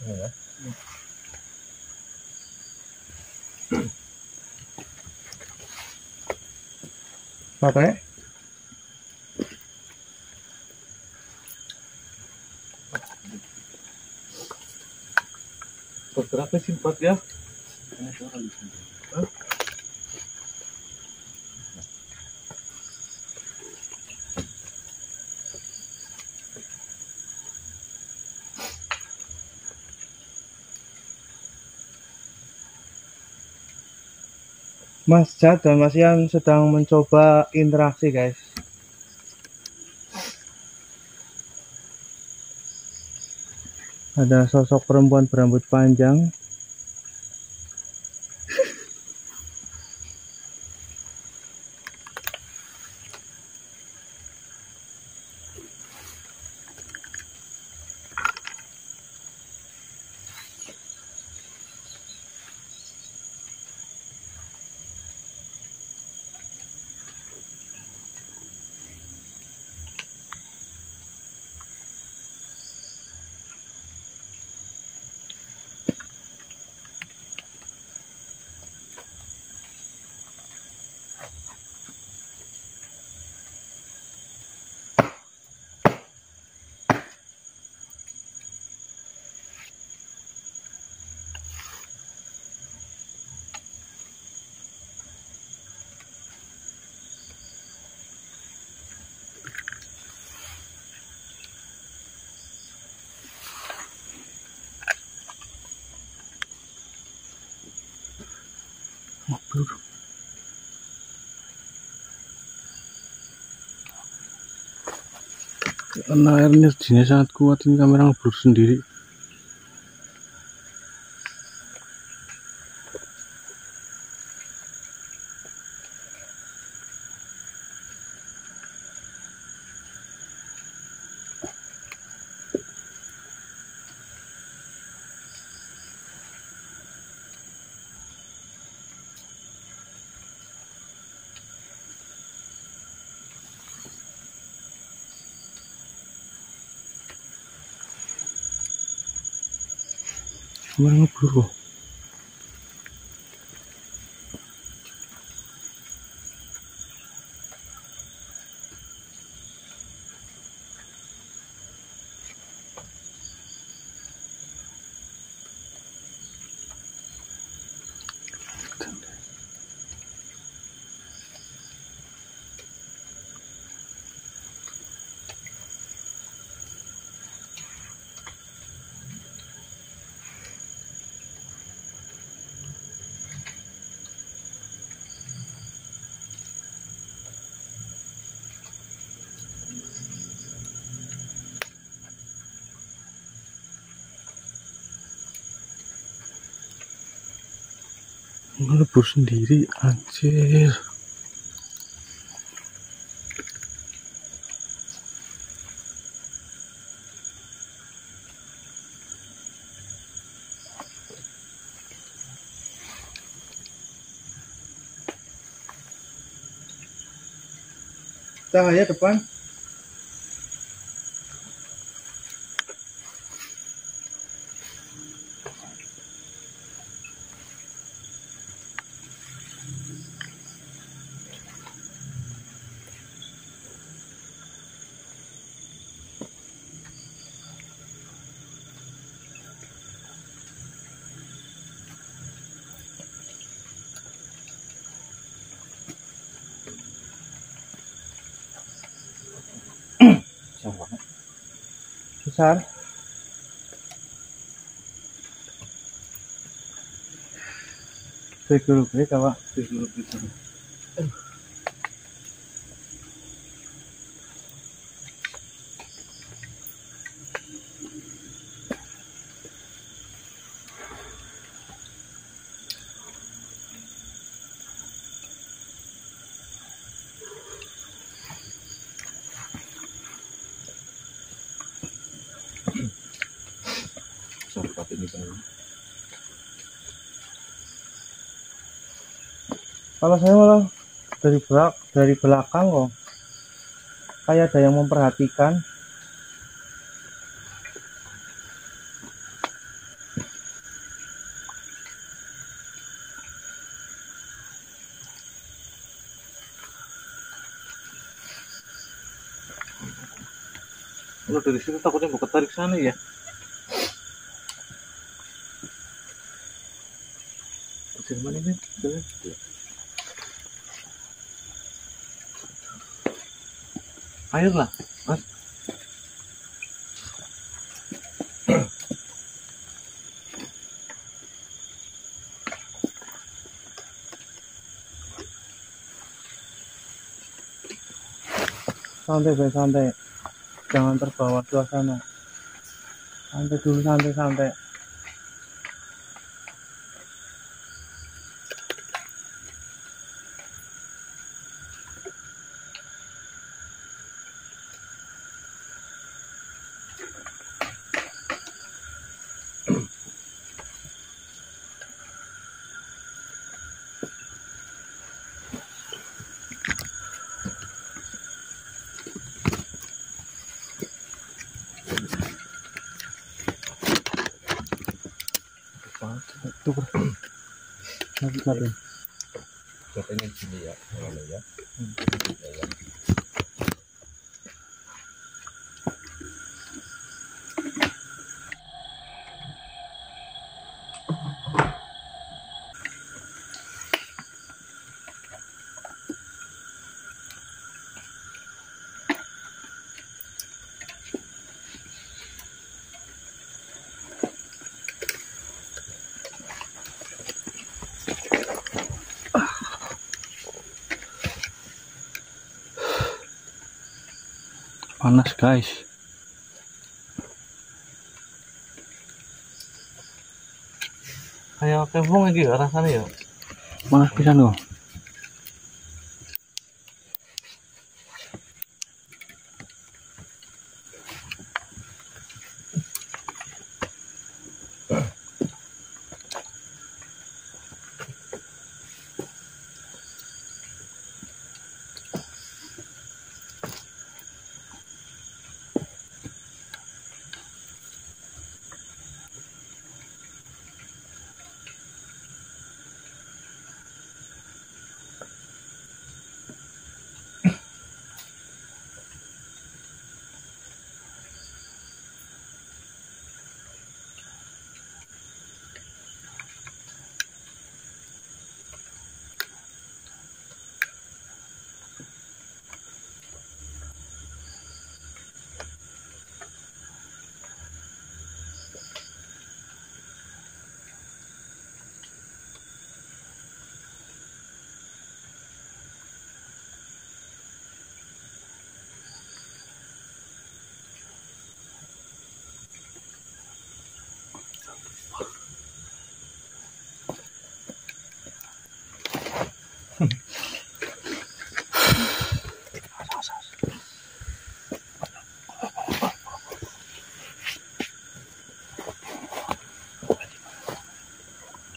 Ya. Pakai Bergeraknya singkat ya. Mas Jad dan Mas Ian sedang mencoba interaksi guys. Ada sosok perempuan berambut panjang. ngeblur. Karena air energinya sangat kuat, ini kamera ngeblur sendiri. Kamera ngeblur kok. Ngelebur sendiri, anjir. Cahaya depan. Besar. Saya dulu break apa? Sampai ini kan. Kalau saya malah dari belakang kok kayak ada yang memperhatikan. Kalau dari situ takutnya mau ketarik sana ya. Kecil mana ini? Air lah, Mas. Santai Bay, santai, jangan terbawa suasana. Santai dulu, santai. Tuh, nanti. Katanya gini ya, kalau ya. Panas guys. Kayak kembung iki ya rasane ya. Panas pisan loh.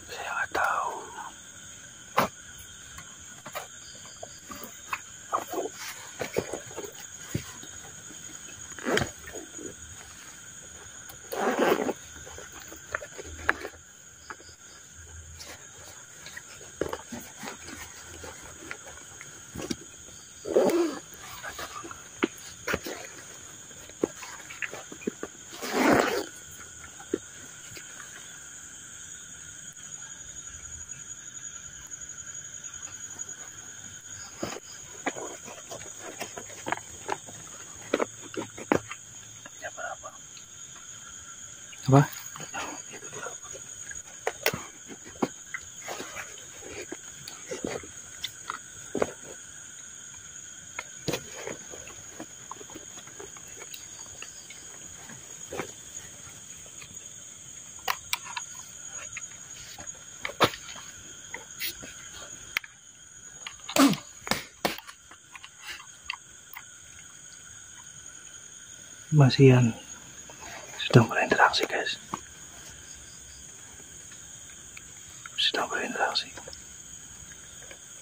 Saya nggak tahu. Apa? Mas Ian sedang berinteraksi guys. Sedang berinteraksi.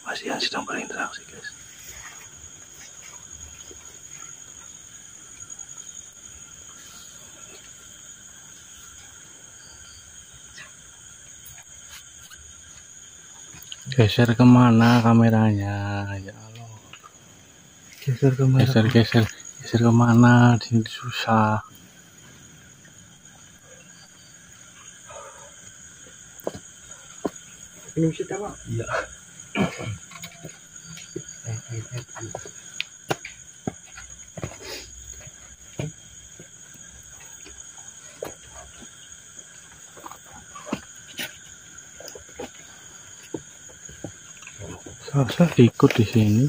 Mas Ian sedang berinteraksi guys. Geser kemana kameranya? Ya Allah. Geser kamera. Geser kemana? Di sini susah. Minum sih Pak. Iya. Saya ikut di sini.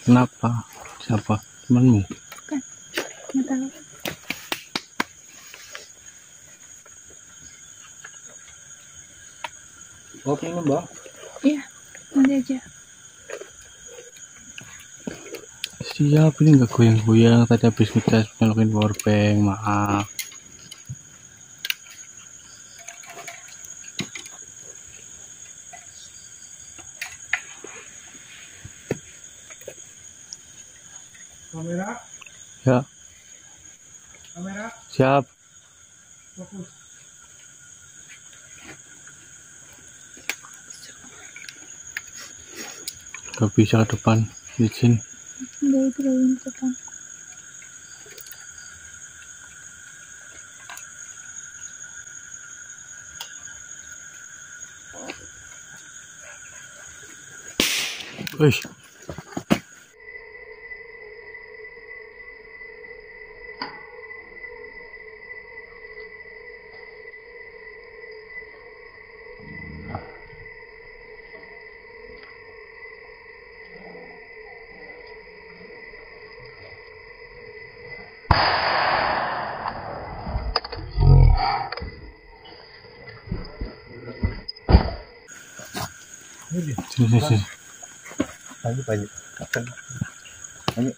Kenapa? Siapa? Temanmu? Nggak tahu. Oke minum Bang. Iya, nanti aja. Siap, ini nggak goyang-goyang. Tadi habis ngecas nyolokin powerbank. Maaf. Kamera. Ya, Kamera. siap. Fokus. Gak bisa ke depan. Izin. Nggak itu dari depan. Wih. Sini, sini. Banyak. Banyak.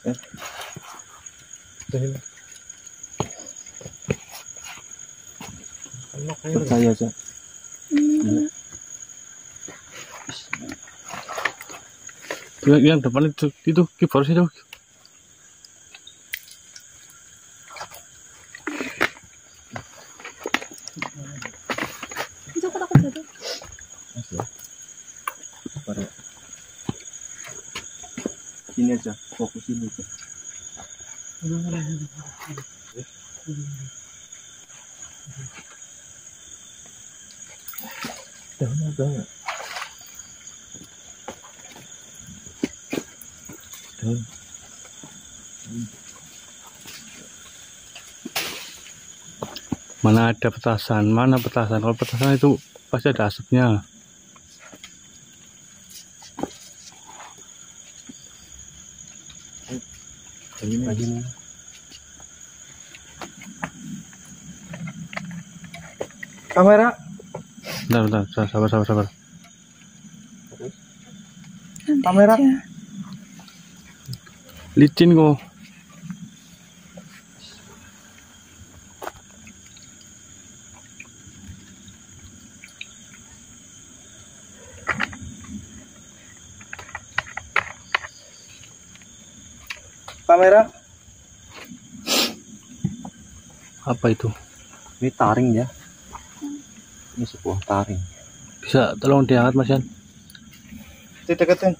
Ya. Sini. Percaya aja. Yang depan itu keyboard itu. Itu aku takut jatuh. Baru. Sini aja, fokus sini aja. Udah. Mana ada petasan? Mana petasan? Kalau petasan itu pasti ada asapnya. Begini. Kamera. Bentar, sabar. Kamera. Licin kok. Kamera. Apa itu? Ini taring ya. Ini sebuah taring. Bisa tolong diangkat Mas Yan? Dideketin.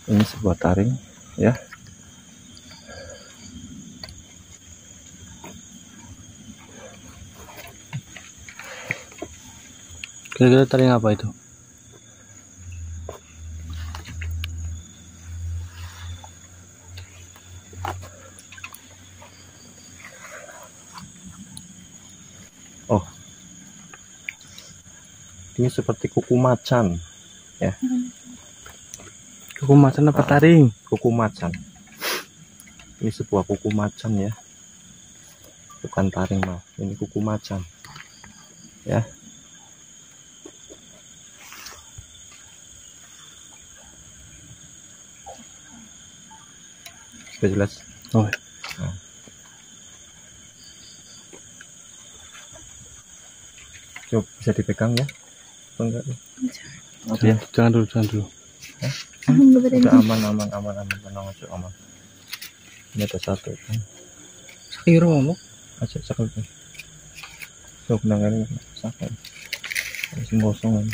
Ini sebuah taring ya. Kira-kira taring apa itu? Oh, ini seperti kuku macan ya. Kuku macan apa taring? Kuku macan. Ini sebuah kuku macan ya. Bukan taring mah. Ini kuku macan ya. Sudah jelas. Oh. Nah. Coba bisa dipegang ya? Apa enggak? Jangan dulu. Udah aman, tenang aja, aman. Ini ada satu kan. Sakiro kamu? Aja sakit kan. So penanganan sakit. Masih kosong.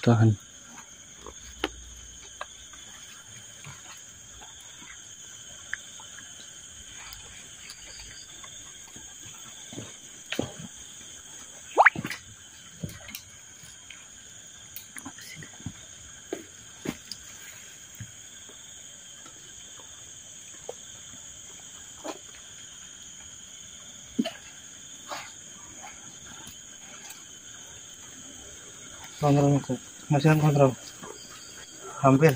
Tahan. Kontrol itu. Masih kontrol. Hampir.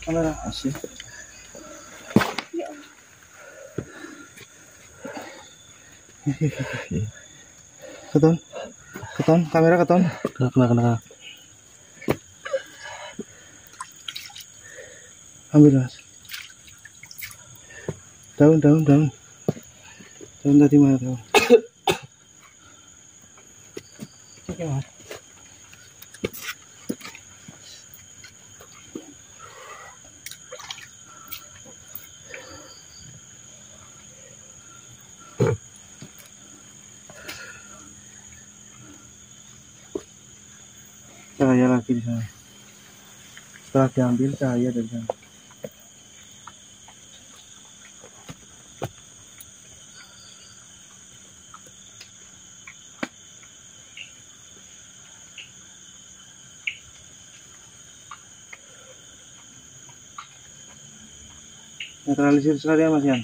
Kamera. Asih. Keton, kamera keton. Kena. Ambil mas. Daun tadi mana daun? Oke mas. Cahaya lagi di sana. Setelah diambil cahaya dari sana. Netralisir sekalian mas Yan.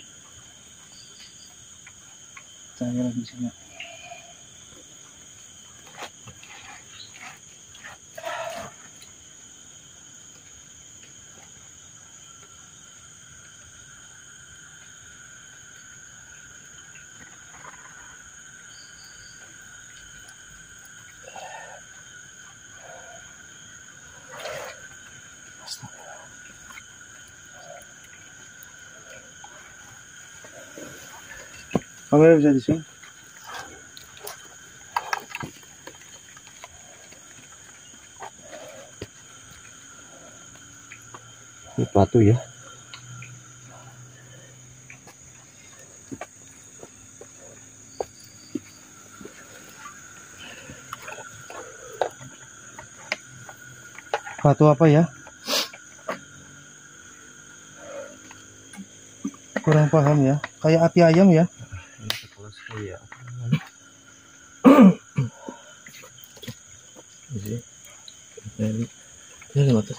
Cahaya lagi di sini. Kamera bisa di sini. Ini batu ya. Batu apa ya? Kurang paham ya. Kayak api ayam ya. Ini sekelas kayak apa namanya? Ini mata.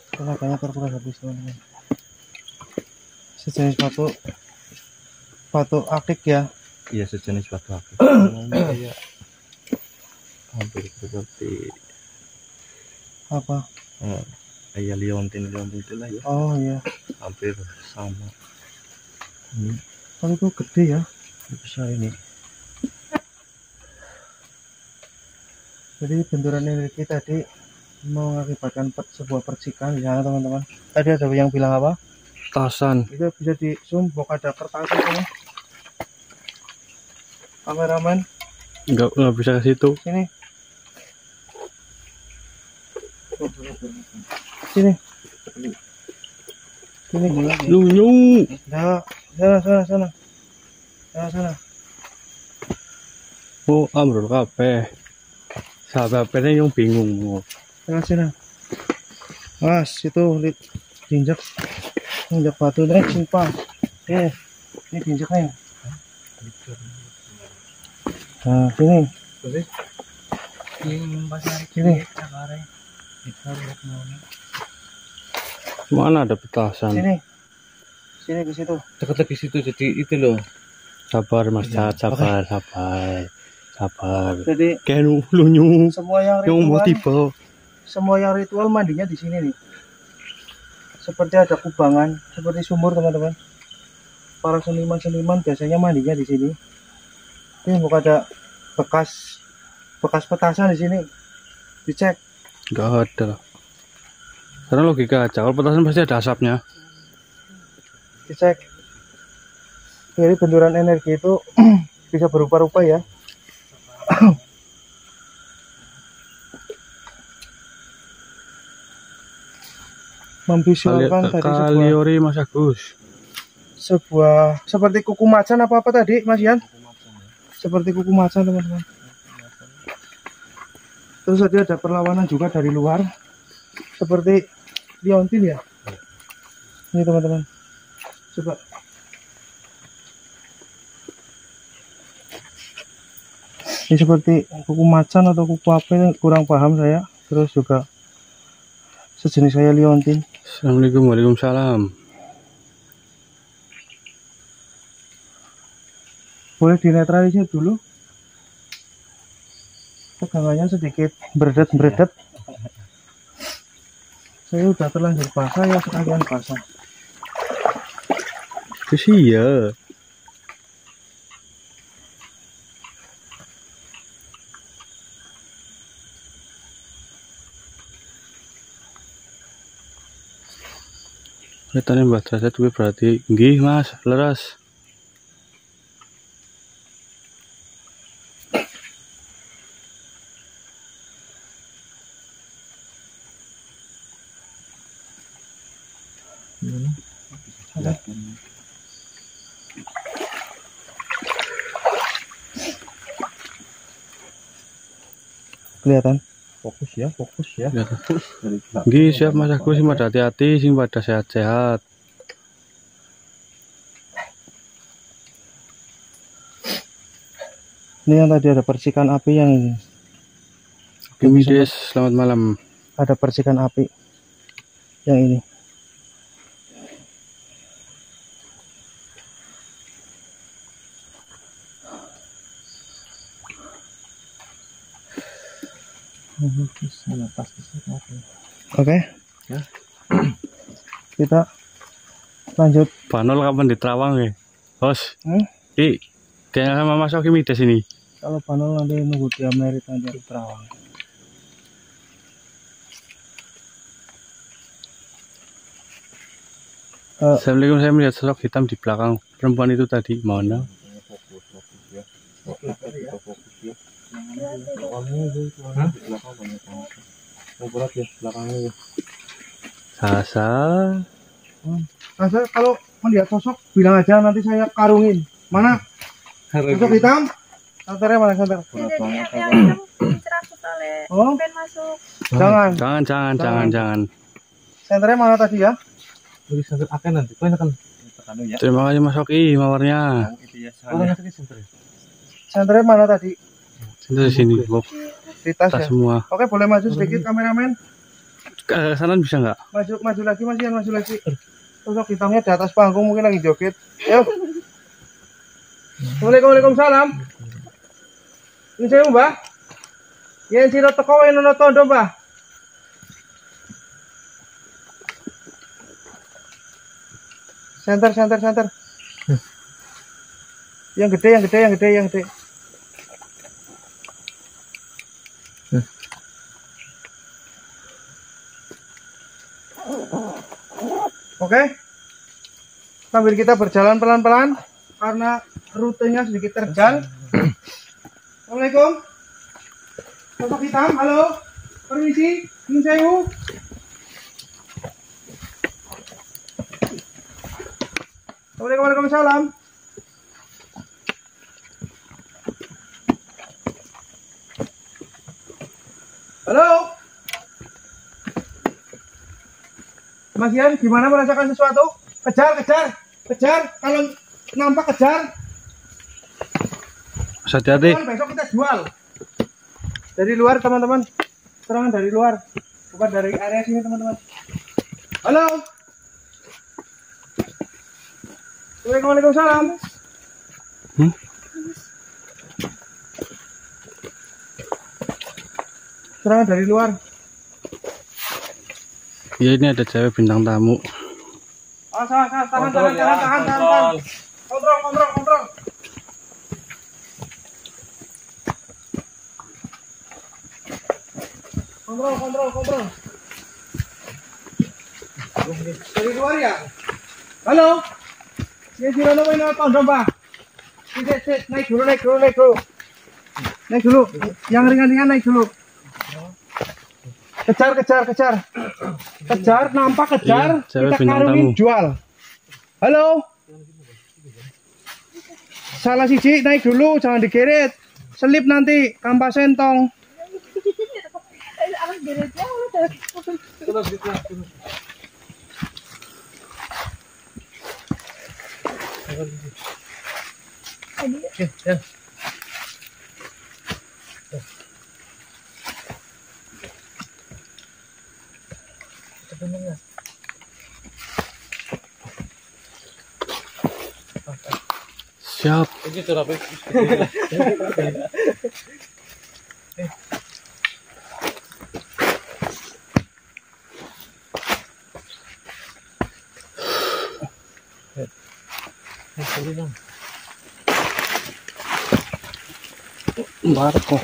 Tenaganya terkuras habis teman-teman. Sejenis batu akik ya. Iya, sejenis batu akik. Kayak hampir seperti Apa? kayak liontin itulah ya. Oh iya. Hampir sama. Kalau itu gede ya. Besar ini. Jadi benturan energi tadi mengakibatkan sebuah percikan di sana teman-teman. Tadi ada yang bilang apa? Tasan. Itu bisa di zoom, bok ada kertas itu. Kameramen. Nggak bisa ke situ. Sini. Sini. Lunyu. Nah, sana. Oh, amrul kabeh. Sahabatnya yang bingung. Sana. Mas, itu diinjak batu nih, simpan. Oke, ini diinjaknya. Nah, sini. Sini. Mana ada petasan? Sini ke situ. Dekat lagi situ, jadi itu loh. Sabar Mas Cat, sabar. Sabar. Jadi Kayak lunyu. semua yang Yang mau ritual, tiba. semua yang ritual mandinya di sini nih. Seperti ada kubangan, seperti sumur teman-teman. Para seniman-seniman biasanya mandinya di sini. Ini bukan ada bekas petasan di sini. Dicek. Nggak ada. Karena logika aja, kalau petasan pasti ada asapnya. Dicek. Jadi benturan energi itu bisa berupa-rupa ya. Memvisualkan tadi Kaliori Mas Agus. sebuah seperti kuku macan apa tadi Mas Yan? Seperti kuku macan teman-teman. Terus tadi ada perlawanan juga dari luar seperti liontin ya. Ini teman-teman, coba ini seperti kuku macan atau kuku apa ini kurang paham saya. Terus juga sejenis saya liontin. Assalamualaikum, waalaikumsalam. Boleh dinetralisir dulu, tegangannya sedikit beredet. Saya udah terlanjur basah ya, sekalian basah. Itu sih ya. Kelihatannya Mbak Derajat gue berarti nggih Mas, leres. Kelihatan? Fokus ya. Nggih siap Mas Agus, sing pada hati-hati, sing pada sehat-sehat. Ini yang tadi ada percikan api yang ini. Gemides, selamat malam. Ada percikan api yang ini. Oke. Ya. Kita lanjut. Panol kapan di Terawang ya? Bos. Hmm? Dia sama Mas Oki Mides ini. Kalau panel nanti nunggu di Amerika nanti di Terawang. Assalamualaikum, saya melihat sosok hitam di belakang perempuan itu tadi. Mana? Sasa. Nah, kalau melihat sosok bilang aja, nanti saya karungin. Mana? Sosok hitam? Santernya mana santer? Oh, masuk. Jangan. Senternya mana tadi ya? Terima kasih Mas Oki mawarnya. Senternya mana tadi? Di sini, Bob. Di tas Tas ya? semua. Oke, boleh maju sedikit kameramen. Ke sana bisa nggak? Maju lagi Mas Ian, maju lagi. Sosok hitamnya di atas panggung mungkin lagi joget. Yuk. Waalaikumsalam. Ini saya Mbah. Yen sira teko wae nono tondo, Mbah. Center. Yang gede. Oke. Sambil kita berjalan pelan-pelan karena rutenya sedikit terjal. Assalamualaikum. Sosok hitam, halo. Permisi, nyun sewu. Waalaikumsalam. Halo. Mas Ian, gimana merasakan sesuatu? Kejar. Kalau nampak kejar. Hati-hati. Besok kita jual. Dari luar teman-teman. Serangan dari luar. Bukan dari area sini teman-teman. Halo. Waalaikumsalam. serangan dari luar. Ya ini ada cewek bintang tamu. Tahan. Kontrol. Kontrol. Dari luar ya? Halo? Ya si Rono ini tondong, Pak. Naik dulu. Yang ringan-ringan naik dulu. Kejar. Nampak kejar. Iya, cewek Kita bintang karungin tamu. jual. Halo? Salah siji, naik dulu, jangan digeret. Selip nanti, kampas sentong. Alas geretnya udah. Siap. Marco.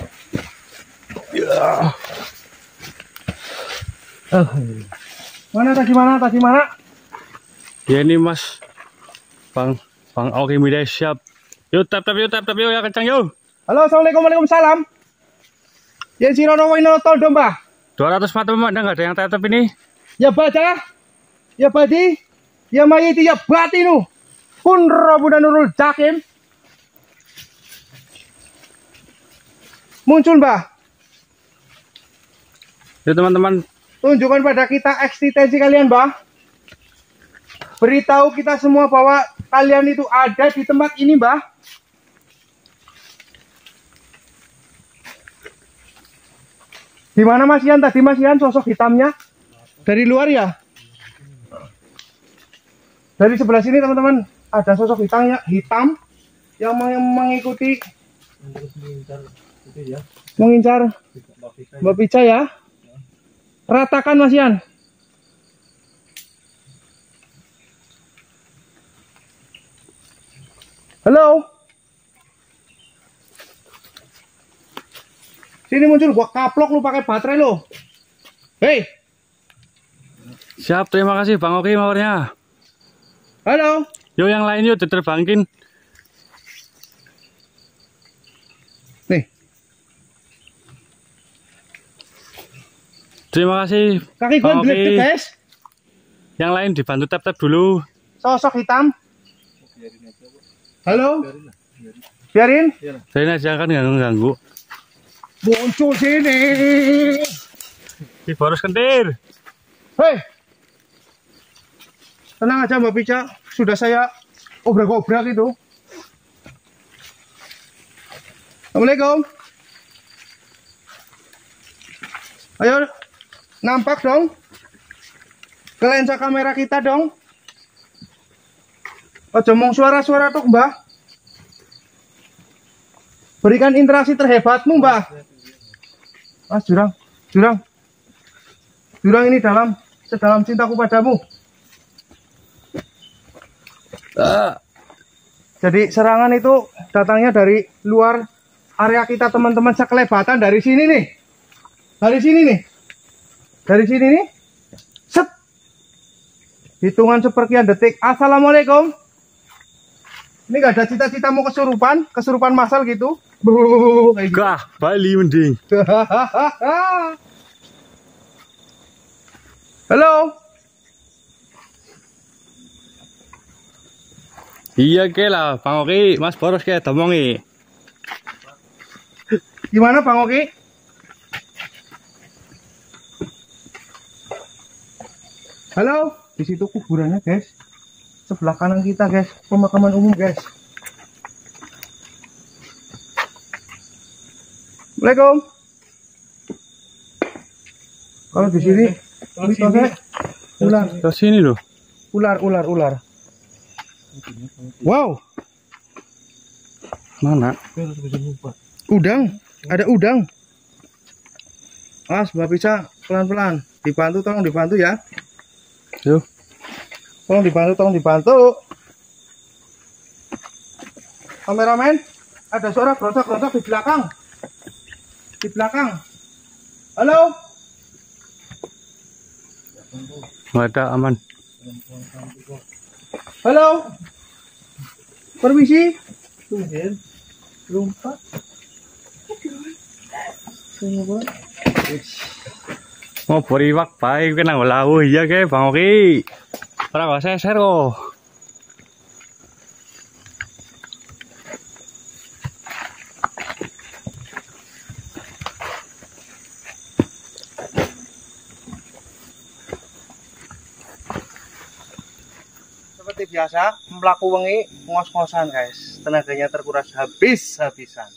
Mana tadi mana? Ya ini Mas. Bang Oke Media siap. Yuk tap yuk ya kencang yuk. Halo, assalamualaikum, waalaikumsalam. Ya si Rono Wino Toldo, Mbah. 200 mata memandang nggak ada yang tetap ini. Ya baca, ya badi, ya mayiti, ya batinu. Pun Rabbuna Nurul Jakim. Muncul, Mbah. Yuk teman-teman. Tunjukkan pada kita eksistensi kalian, Mbah. Beritahu kita semua bahwa kalian itu ada di tempat ini, Mbah. Di mana Mas Ian tadi, Mas Ian, sosok hitamnya? Dari luar ya? Dari sebelah sini, teman-teman, ada sosok hitam yang mengikuti mengincar Mbak Pica ya. Ratakan, Mas Ian. Halo. Sini muncul, gua kaplok lu pakai baterai lo. Hei. Siap, terima kasih Bang Oki mawarnya. Halo. Yuk yang lain yuk diterbangkin. Nih. Terima kasih Kaki gua Bang gede, Oki. guys. Yang lain dibantu tap dulu. Sosok hitam. Halo. Biarin. Saya aja kan ganggu. Muncul sini. Si Boros kentir. Hei. Tenang aja Mbak Pica. Sudah saya obrak-obrak itu. Assalamualaikum. Ayo. Nampak dong. Ke lensa kamera kita dong. Ojo mong suara-suara tuh, Mbah. Berikan interaksi terhebatmu, Mbah. Mas Jurang ini sedalam cintaku padamu. Jadi serangan itu datangnya dari luar area kita, teman-teman, sekelebatan dari sini nih. Dari sini nih. Set. Hitungan seperkian detik. Assalamualaikum. Ini gak ada cita-cita mau kesurupan massal gitu. Kayak gitu. Gah, Bali mending. Halo. Iya ke lah, Bang Oki, Mas Boros ke temongi. Gimana Bang Oki? Halo, di situ kuburannya, guys. Sebelah kanan kita, guys, pemakaman umum, guys. Assalamualaikum. Kalau di sini, mitosnya ular. Ke sini loh. Ular. Wow. Mana? Udang, ada udang. Mas, Mbak Pica, pelan-pelan. Dibantu, tolong dibantu ya. Yuk. Tolong dibantu, tolong dibantu. Kameramen, ada suara gerotak-gerotak di belakang. Di belakang. Halo? Nggak ada, aman. Halo? Permisi? Lupa. Mau beriwak baik kena ngelawu iya ke Bang Oki. Ora kok seser kok. Seperti biasa, melaku wengi ngos-ngosan guys. Tenaganya terkuras habis-habisan.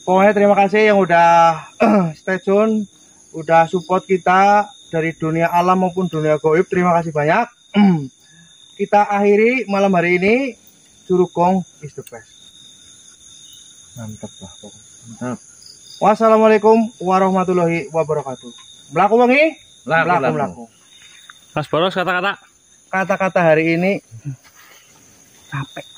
Pokoknya terima kasih yang udah stay tune, udah support kita dari dunia alam maupun dunia gaib. Terima kasih banyak. Kita akhiri malam hari ini. Curugong is the best. Mantap lah pokoknya. Mantap. Wassalamualaikum warahmatullahi wabarakatuh. Melaku wengi, melaku. Mas Boros kata-kata. Kata-kata hari ini capek.